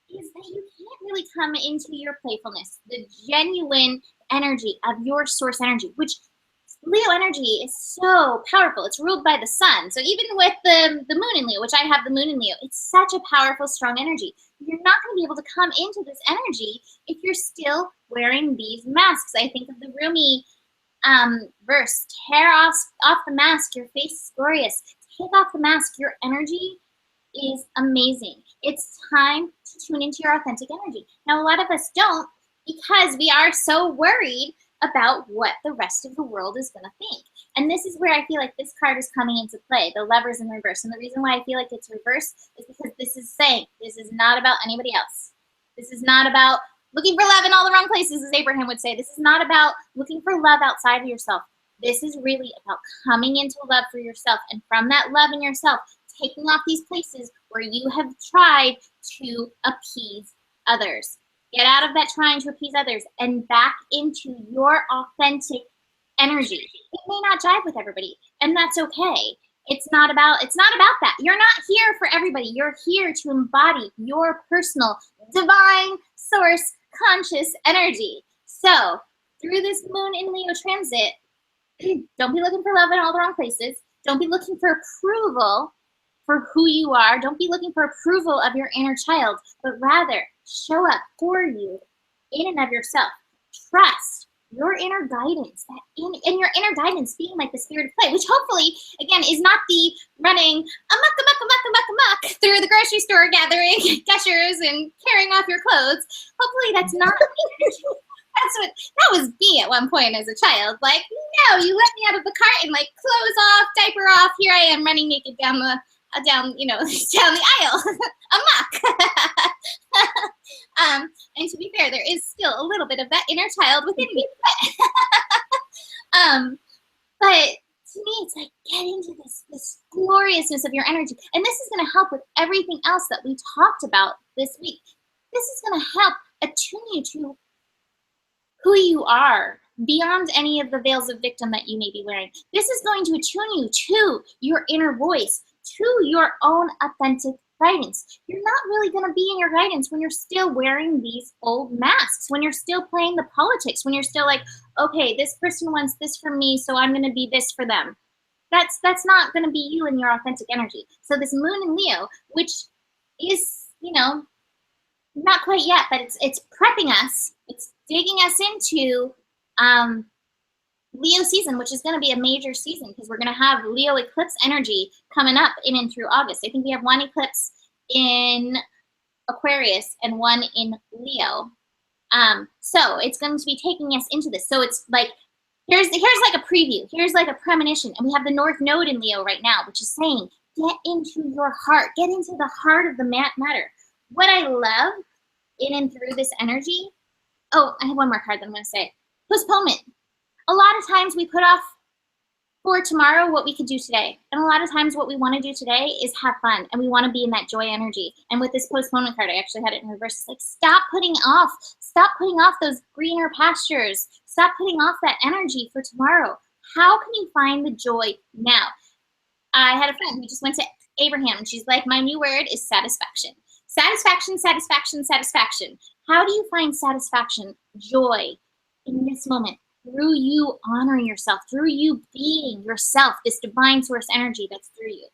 Is that you can't really come into your playfulness, the genuine energy of your source energy, which Leo energy is so powerful. It's ruled by the sun. So even with the moon in Leo, which I have the moon in Leo, it's such a powerful, strong energy. You're not going to be able to come into this energy if you're still wearing these masks. I think of the Rumi verse, tear off the mask, your face is glorious. Take off the mask, your energy is amazing. It's time to tune into your authentic energy. Now, a lot of us don't, because we are so worried about what the rest of the world is going to think. And this is where I feel like this card is coming into play, the Lovers in reverse. And the reason why I feel like it's reversed is because this is saying this is not about anybody else. This is not about looking for love in all the wrong places, as Abraham would say. This is not about looking for love outside of yourself. This is really about coming into love for yourself. And from that love in yourself, taking off these places where you have tried to appease others. Get out of that trying to appease others and back into your authentic energy. It may not jive with everybody, and that's okay. It's not about that. You're not here for everybody. You're here to embody your personal, divine, source, conscious energy. So through this moon in Leo transit, Don't be looking for love in all the wrong places. Don't be looking for approval for who you are. Don't be looking for approval of your inner child, but rather show up for you in and of yourself. Trust your inner guidance, and your inner guidance being like the spirit of play, which hopefully, again, is not the running amok through the grocery store gathering gushers and carrying off your clothes. Hopefully that's not that was me at one point as a child. Like, no, you let me out of the cart and like clothes off, diaper off. Here I am running naked down the down the aisle, amok. And to be fair, there is still a little bit of that inner child within me. But to me, it's like, get into this gloriousness of your energy. And this is going to help with everything else that we talked about this week. This is going to help attune you to who you are beyond any of the veils of victim that you may be wearing. This is going to attune you to your inner voice, to your own authentic guidance. You're not really going to be in your guidance when you're still wearing these old masks, when you're still playing the politics, when you're still like, okay, this person wants this from me, so I'm going to be this for them. That's not going to be you and your authentic energy. So this moon in Leo, which is, not quite yet, but it's prepping us. It's digging us into Leo season, which is going to be a major season because we're going to have Leo eclipse energy coming up in and through August. I think we have one eclipse in Aquarius and one in Leo. So it's going to be taking us into this. So it's like, here's like a preview. Here's like a premonition. And we have the North Node in Leo right now, which is saying, get into your heart. Get into the heart of the matter. What I love in and through this energy, oh, I have one more card that I'm going to say. Postponement. A lot of times we put off for tomorrow what we could do today. And a lot of times what we want to do today is have fun. And we want to be in that joy energy. And with this postponement card, I actually had it in reverse. It's like, stop putting off those greener pastures. Stop putting off that energy for tomorrow. How can you find the joy now? I had a friend who just went to Abraham and she's like, my new word is satisfaction. Satisfaction, satisfaction, satisfaction. How do you find satisfaction, joy in this moment? Through you honoring yourself, through you being yourself, this divine source energy that's through you.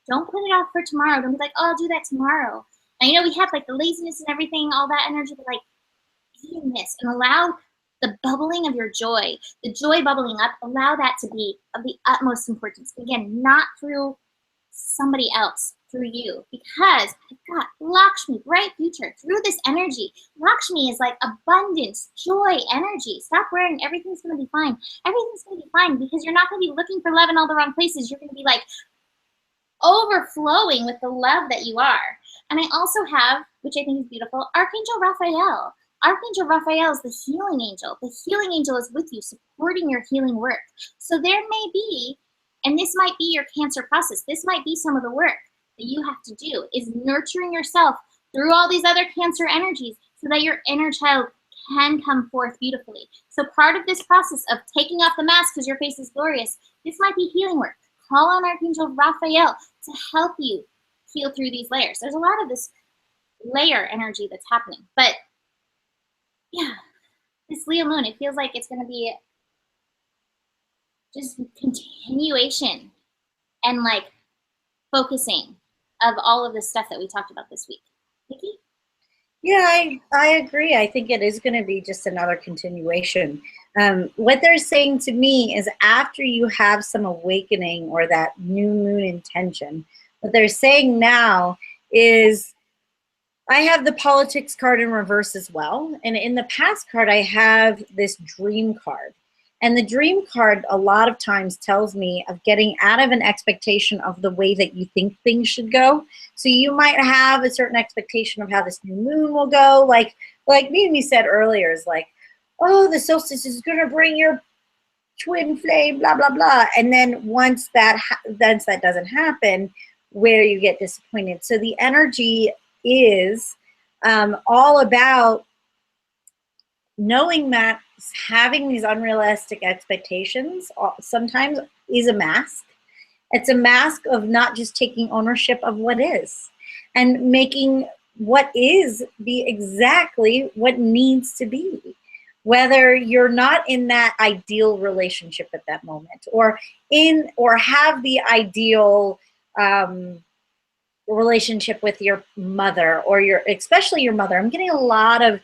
Don't put it off for tomorrow. Don't be like, oh, I'll do that tomorrow. And we have like the laziness and everything, all that energy, but like be in this and allow the bubbling of your joy, the joy bubbling up, allow that to be of the utmost importance. Again, not through somebody else, through you, because I've got Lakshmi, bright future, through this energy. Lakshmi is like abundance, joy, energy. Stop worrying, everything's going to be fine. Everything's going to be fine because you're not going to be looking for love in all the wrong places. You're going to be like overflowing with the love that you are. And I also have, which I think is beautiful, Archangel Raphael. Archangel Raphael is the healing angel. The healing angel is with you, supporting your healing work. So there may be, and this might be your Cancer process, this might be some of the work that you have to do, is nurturing yourself through all these other Cancer energies so that your inner child can come forth beautifully. So part of this process of taking off the mask because your face is glorious, this might be healing work. Call on Archangel Raphael to help you heal through these layers. There's a lot of this layer energy that's happening. But yeah, this Leo moon, it feels like it's going to be just continuation and like focusing of all of the stuff that we talked about this week. Nikki? Yeah, I agree. I think it is going to be just another continuation. What they're saying to me is after you have some awakening or that new moon intention, what they're saying now is, I have the politics card in reverse as well. And in the past card, I have this dream card. And the dream card a lot of times tells me of getting out of an expectation of the way that you think things should go. So you might have a certain expectation of how this new moon will go. Like Mimi said earlier, is like, oh, the solstice is going to bring your twin flame, blah, blah, blah. And then once that doesn't happen, where you get disappointed. So the energy is all about knowing that having these unrealistic expectations sometimes is a mask. It's a mask of not just taking ownership of what is and making what is be exactly what needs to be. whether you're not in that ideal relationship at that moment, or have the ideal relationship with your mother, or especially your mother. I'm getting a lot of,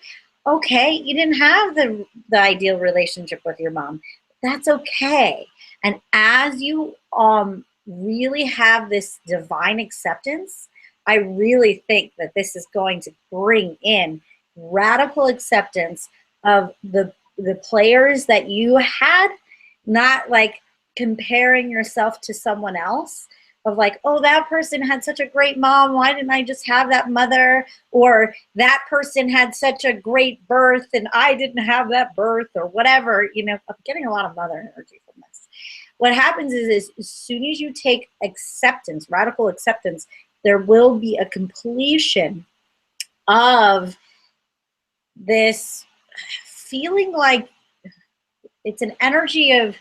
okay, you didn't have the ideal relationship with your mom. That's okay. And as you really have this divine acceptance, I really think that this is going to bring in radical acceptance of the players that you had, not like comparing yourself to someone else, of like, oh, that person had such a great mom, why didn't I just have that mother? Or that person had such a great birth and I didn't have that birth, or whatever. You know, I'm getting a lot of mother energy from this. What happens is as soon as you take acceptance, radical acceptance, there will be a completion of this feeling like, it's an energy of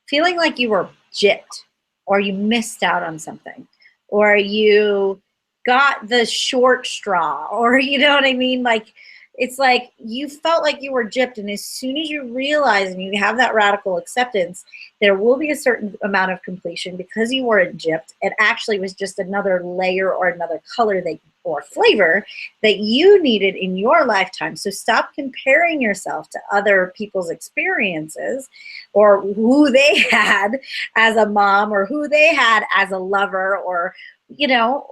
feeling like you were gypped, or you missed out on something, or you got the short straw, or you know what I mean? Like, it's like you felt like you were gypped, and as soon as you realize and you have that radical acceptance, there will be a certain amount of completion because you weren't gypped. It actually was just another layer or another color or flavor that you needed in your lifetime. So stop comparing yourself to other people's experiences, or who they had as a mom, or who they had as a lover, or, you know,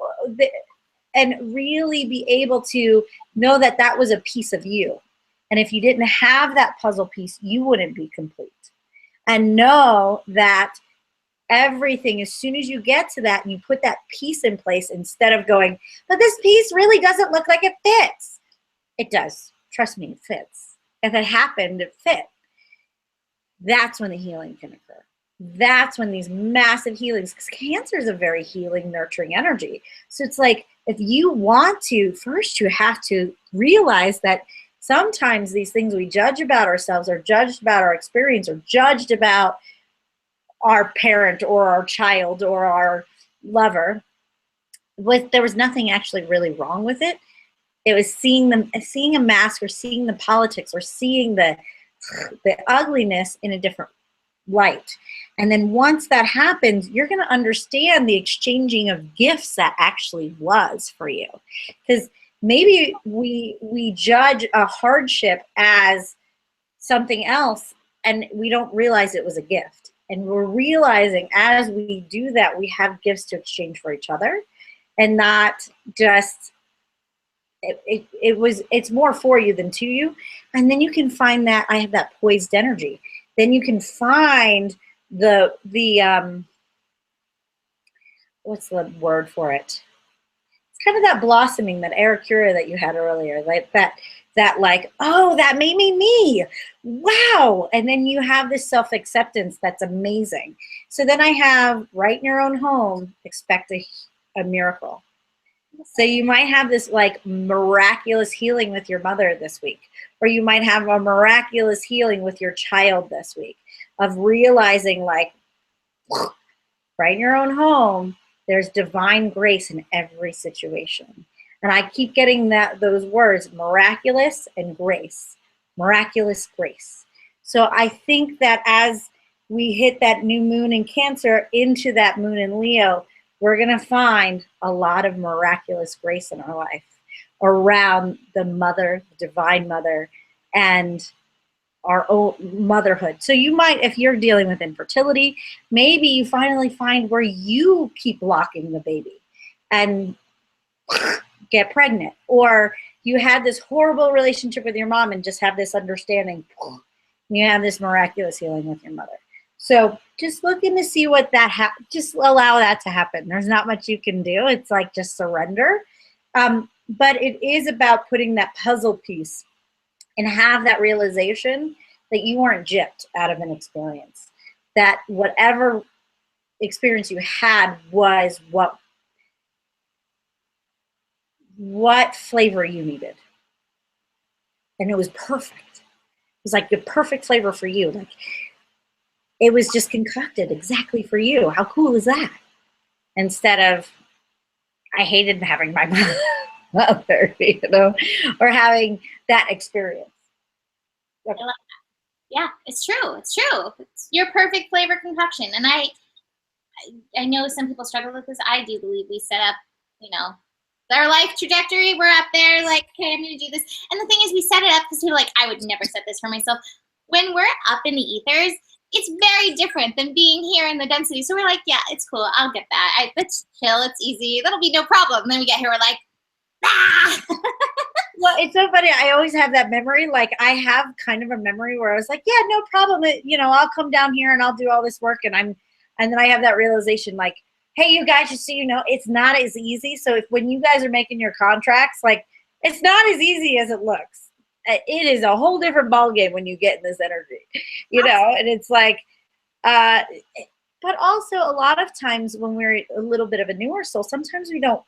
and really be able to know that that was a piece of you. And if you didn't have that puzzle piece, you wouldn't be complete. And know that everything, as soon as you get to that and you put that piece in place, instead of going, but this piece really doesn't look like it fits. It does. Trust me, it fits. If it happened, it fit. That's when the healing can occur. That's when these massive healings, because cancer is a very healing, nurturing energy. So it's like, if you want to, first you have to realize that sometimes these things we judge about ourselves, or judged about our experience, or judged about our parent or our child or our lover, there was nothing actually really wrong with it. It was seeing a mask, or seeing the politics, or seeing the ugliness in a different light. And then once that happens, you're going to understand the exchanging of gifts that actually was for you. Because maybe we judge a hardship as something else, and we don't realize it was a gift. And we're realizing as we do that, we have gifts to exchange for each other, and not just it's more for you than to you. And then you can find that I have that poised energy. Then you can find the what's the word for it? It's kind of that blossoming, that Aracura that you had earlier, like that like, oh, that made me, wow. And then you have this self-acceptance that's amazing. So then I have, right in your own home, expect a miracle. So you might have this like miraculous healing with your mother this week, or you might have a miraculous healing with your child this week, of realizing like, right in your own home, there's divine grace in every situation. And I keep getting those words, miraculous and grace, miraculous grace. So I think that as we hit that new moon in Cancer into that moon in Leo, we're going to find a lot of miraculous grace in our life around the mother, the divine mother, and our own motherhood. So you might, if you're dealing with infertility, maybe you finally find where you keep blocking the baby and get pregnant. Or you had this horrible relationship with your mom and just have this understanding, and you have this miraculous healing with your mother. So just looking to see what just allow that to happen. There's not much you can do. It's like just surrender. But it is about putting that puzzle piece and have that realization that you weren't gypped out of an experience. That whatever experience you had was what flavor you needed. And it was perfect. It was like the perfect flavor for you. Like, it was just concocted exactly for you. How cool is that? Instead of, I hated having my mother, you know, or having that experience. I love that. Yeah, it's true. It's true. It's your perfect flavor concoction. And I know some people struggle with this. I do believe we set up, you know, our life trajectory. We're up there like, okay, I'm going to do this. And the thing is, we set it up because people are like, I would never set this for myself. When we're up in the ethers, it's very different than being here in the density. So we're like, yeah, it's cool. I'll get that. Let's chill. It's easy. That'll be no problem. And then we get here, we're like, ah! Well, it's so funny. I always have that memory. Like I have kind of a memory where I was like, yeah, no problem. I'll come down here and I'll do all this work. And then I have that realization like, hey, you guys, just so you know, it's not as easy. So when you guys are making your contracts, like it's not as easy as it looks. It is a whole different ballgame when you get in this energy, and it's like, but also a lot of times when we're a little bit of a newer soul, sometimes we don't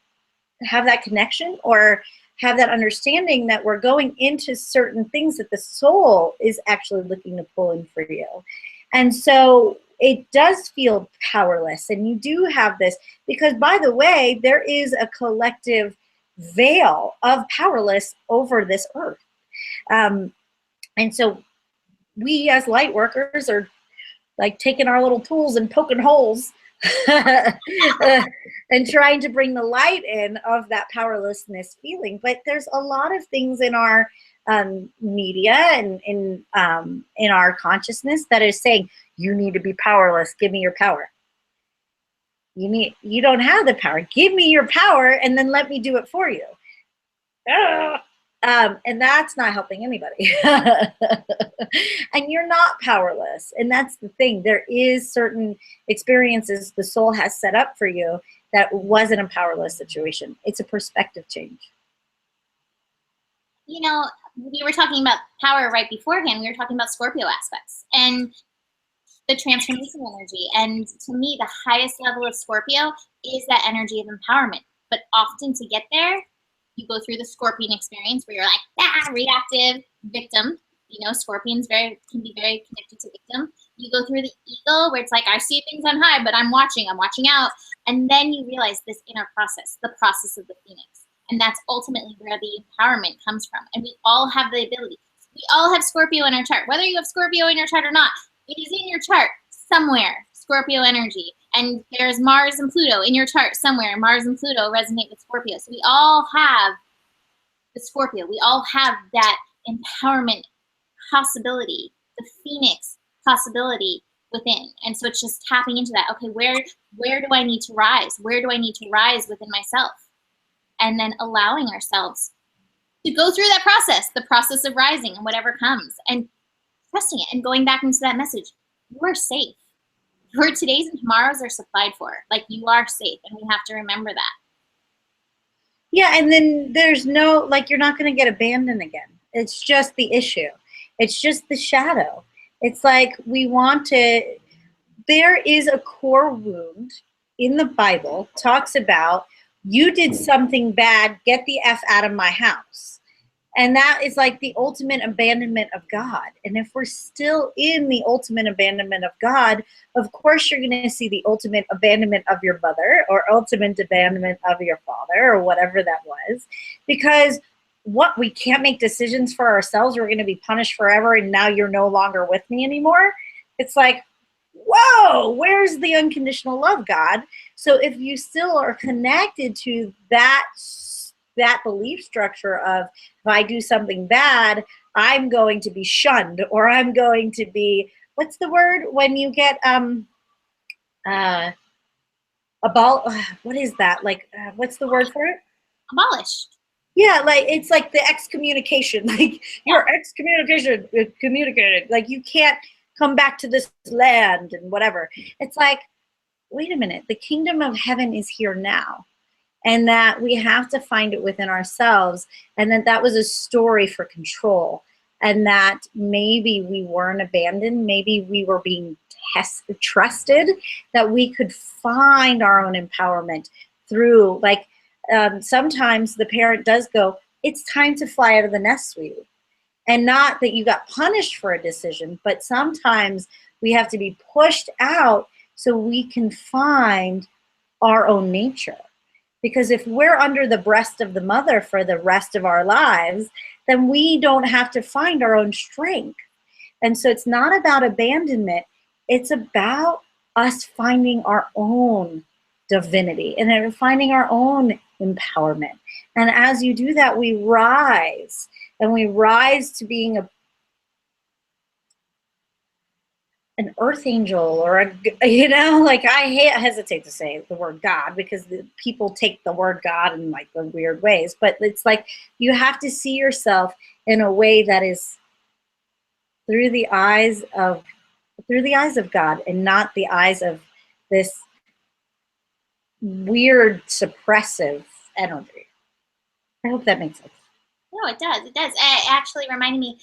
have that connection or have that understanding that we're going into certain things that the soul is actually looking to pull in for you. And so it does feel powerless. And you do have this, because by the way, there is a collective veil of powerless over this earth. And so we as light workers are like taking our little tools and poking holes and trying to bring the light in of that powerlessness feeling. But there's a lot of things in our media and in our consciousness that is saying, you need to be powerless. Give me your power. You don't have the power. Give me your power and then let me do it for you. And that's not helping anybody. And you're not powerless. And that's the thing. There is certain experiences the soul has set up for you that wasn't a powerless situation. It's a perspective change. We were talking about power right beforehand. We were talking about Scorpio aspects and the transformation energy. And to me, the highest level of Scorpio is that energy of empowerment. But often to get there, you go through the Scorpion experience where you're like, reactive, victim. Scorpions can be very connected to victim. You go through the eagle where it's like, I see things on high, but I'm watching out. And then you realize this inner process, the process of the phoenix. And that's ultimately where the empowerment comes from. And we all have the ability. We all have Scorpio in our chart. Whether you have Scorpio in your chart or not, it is in your chart somewhere, Scorpio energy. And there's Mars and Pluto in your chart somewhere. Mars and Pluto resonate with Scorpio. So we all have the Scorpio. We all have that empowerment possibility, the phoenix possibility within. And so it's just tapping into that. Okay, where do I need to rise? Where do I need to rise within myself? And then allowing ourselves to go through that process, the process of rising and whatever comes, and trusting it and going back into that message. You are safe. Your todays and tomorrows are supplied for. Like, you are safe, and we have to remember that. Yeah, and then there's no, like, you're not going to get abandoned again. It's just the issue. It's just the shadow. It's like there is a core wound in the Bible, talks about, you did something bad, get the F out of my house. And that is like the ultimate abandonment of God. And if we're still in the ultimate abandonment of God, of course you're going to see the ultimate abandonment of your mother or ultimate abandonment of your father or whatever that was. Because we can't make decisions for ourselves. We're going to be punished forever. And now you're no longer with me anymore. It's like, whoa, where's the unconditional love, God? So if you still are connected to that belief structure of, if I do something bad, I'm going to be shunned, or I'm going to be, what's the word when you get what is that? Like, what's the word for it? Abolished. Yeah, like it's like the excommunication. Like, you're communicated. Like, you can't come back to this land and whatever. It's like, wait a minute, the kingdom of heaven is here now. And that we have to find it within ourselves. And that was a story for control. And that maybe we weren't abandoned. Maybe we were being trusted, that we could find our own empowerment through, like, sometimes the parent does go, it's time to fly out of the nest, sweetie. And not that you got punished for a decision, but sometimes we have to be pushed out so we can find our own nature. Because if we're under the breast of the mother for the rest of our lives, then we don't have to find our own strength. And so it's not about abandonment. It's about us finding our own divinity and then finding our own empowerment. And as you do that, we rise, and we rise to being an earth angel, or like hesitate to say the word God, because people take the word God in like the weird ways, but it's like you have to see yourself in a way that is through the eyes of God, and not the eyes of this weird suppressive energy. I hope that makes sense. No, it does. It does. It actually reminded me,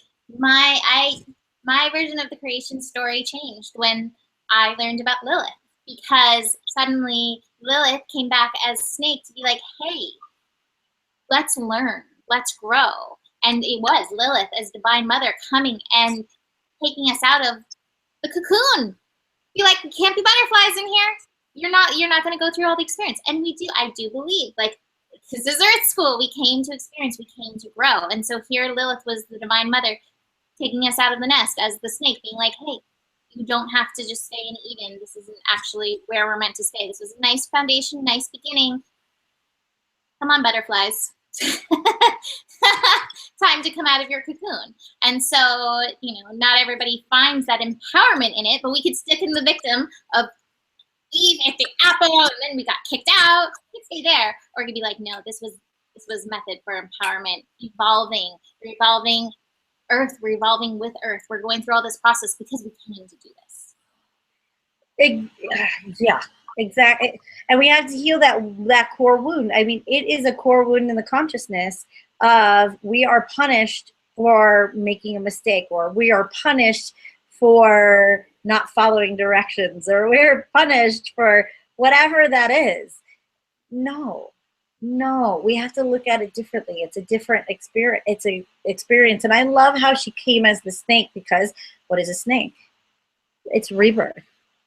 my version of the creation story changed when I learned about Lilith, because suddenly Lilith came back as Snake to be like, hey, let's learn, let's grow. And it was Lilith as Divine Mother coming and taking us out of the cocoon. Be like, we can't be butterflies in here. You're not going to go through all the experience. And we do. I do believe, like, this is Earth School. We came to experience. We came to grow. And so here Lilith was the Divine Mother taking us out of the nest as the snake, being like, hey, you don't have to just stay in Eden. This isn't actually where we're meant to stay. This was a nice foundation, nice beginning. Come on, butterflies. Time to come out of your cocoon. And so, not everybody finds that empowerment in it, but we could stick in the victim of Eve ate the apple and then we got kicked out. You could stay there. Or you could be like, no, this was method for empowerment, revolving Earth, revolving with Earth. We're going through all this process because we came to do this. Yeah, exactly. And we have to heal that core wound. I mean, it is a core wound in the consciousness of we are punished for making a mistake, or we are punished for not following directions, or we're punished for whatever that is. No, we have to look at it differently. It's a different experience. It's a experience. And I love how she came as the snake, because what is a snake? It's rebirth.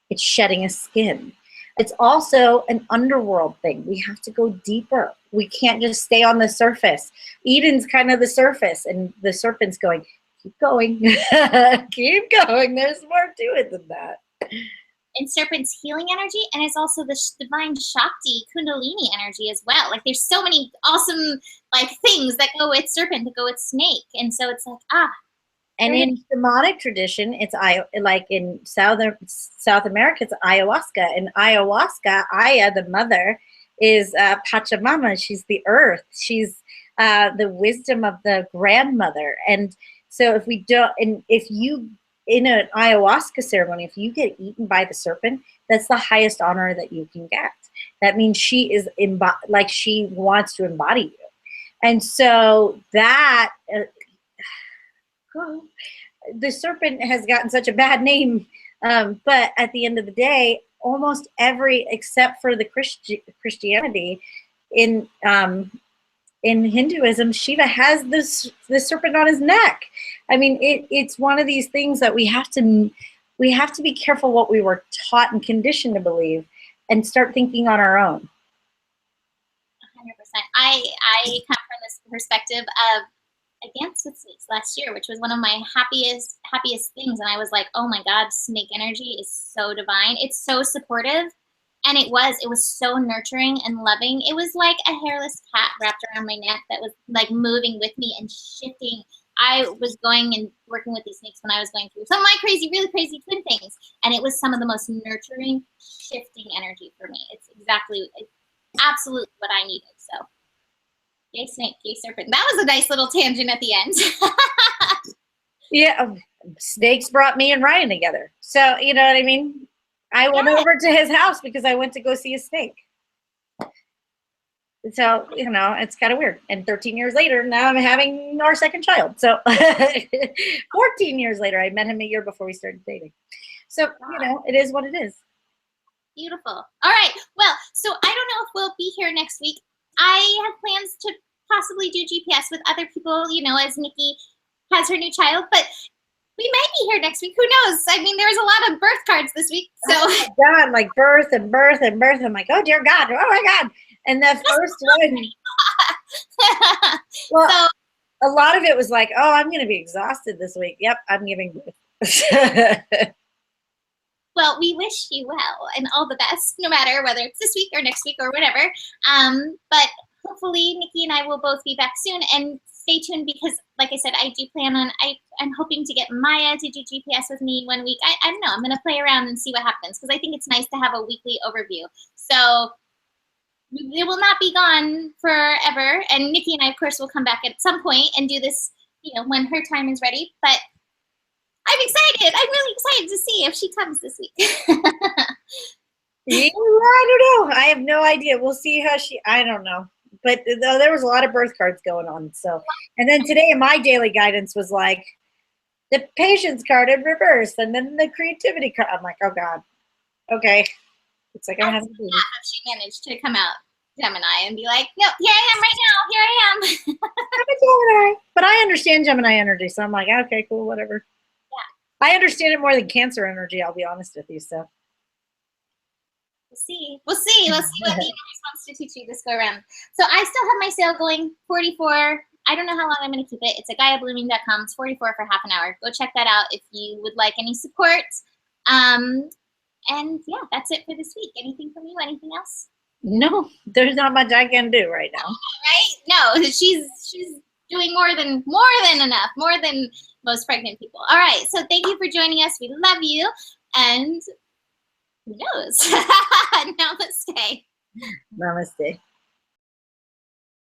It's shedding a skin. It's also an underworld thing. We have to go deeper. We can't just stay on the surface. Eden's kind of the surface, and the serpent's going, keep going, keep going. There's more to it than that. And serpent's healing energy, and it's also the divine Shakti Kundalini energy as well. Like, there's so many awesome things that go with serpent, that go with snake, and so it's like And in shamanic tradition, it's like in South America, it's ayahuasca. And ayahuasca, Aya, the mother, is Pachamama. She's the earth. She's the wisdom of the grandmother. And so if you in an ayahuasca ceremony, if you get eaten by the serpent, that's the highest honor that you can get. That means she is she wants to embody you. And so that. The serpent has gotten such a bad name, but at the end of the day, almost except for the Christianity, in Hinduism, Shiva has this serpent on his neck. I mean, it's one of these things that we have to be careful what we were taught and conditioned to believe, and start thinking on our own. 100%. I come from this perspective of, I danced with snakes last year, which was one of my happiest things. And I was like, oh my God, snake energy is so divine. It's so supportive. And it was so nurturing and loving. It was like a hairless cat wrapped around my neck that was like moving with me and shifting. I was going and working with these snakes when I was going through some of my really crazy twin things. And it was some of the most nurturing, shifting energy for me. It's absolutely what I needed. So. Yay snake, yay serpent. That was a nice little tangent at the end. Yeah, snakes brought me and Ryan together. So, you know what I mean? I went over to his house because I went to go see a snake. So, it's kind of weird. And 13 years later, now I'm having our second child. So 14 years later, I met him a year before we started dating. So, it is what it is. Beautiful. All right. Well, so I don't know if we'll be here next week. I have plans to possibly do GPS with other people, as Nikki has her new child, but we might be here next week. Who knows? I mean, there was a lot of birth cards this week. So oh my God, like birth and birth and birth. I'm like, oh dear God, oh my God. And the first one. Well, so, a lot of it was like, oh, I'm going to be exhausted this week. Yep, I'm giving birth. Well, we wish you well and all the best, no matter whether it's this week or next week or whatever. But hopefully Nikki and I will both be back soon, and stay tuned because, like I said, I do plan on, I'm hoping to get Maya to do GPS with me one week. I don't know, I'm gonna play around and see what happens because I think it's nice to have a weekly overview. So it will not be gone forever. And Nikki and I, of course, will come back at some point and do this, when her time is ready. But I'm excited. I'm really excited to see if she comes this week. Yeah, I don't know. I have no idea. We'll see how I don't know. But there was a lot of birth cards going on. So, and then today my daily guidance was like the patience card in reverse and then the creativity card. I'm like, oh God. Okay. It's like I have to do this. She managed to come out Gemini and be like, no, here I am right now. Here I am. I'm a Gemini. But I understand Gemini energy. So I'm like, okay, cool, whatever. I understand it more than Cancer energy, I'll be honest with you. So we'll see. We'll see what the universe wants to teach you this go around. So I still have my sale going, 44. I don't know how long I'm going to keep it. It's at GaiaBlooming.com. It's 44 for half an hour. Go check that out if you would like any support. And yeah, that's it for this week. Anything from you? Anything else? No, there's not much I can do right now. Right? No, she's doing more than enough, more than most pregnant people. All right, so thank you for joining us. We love you, and who knows? Namaste. Namaste.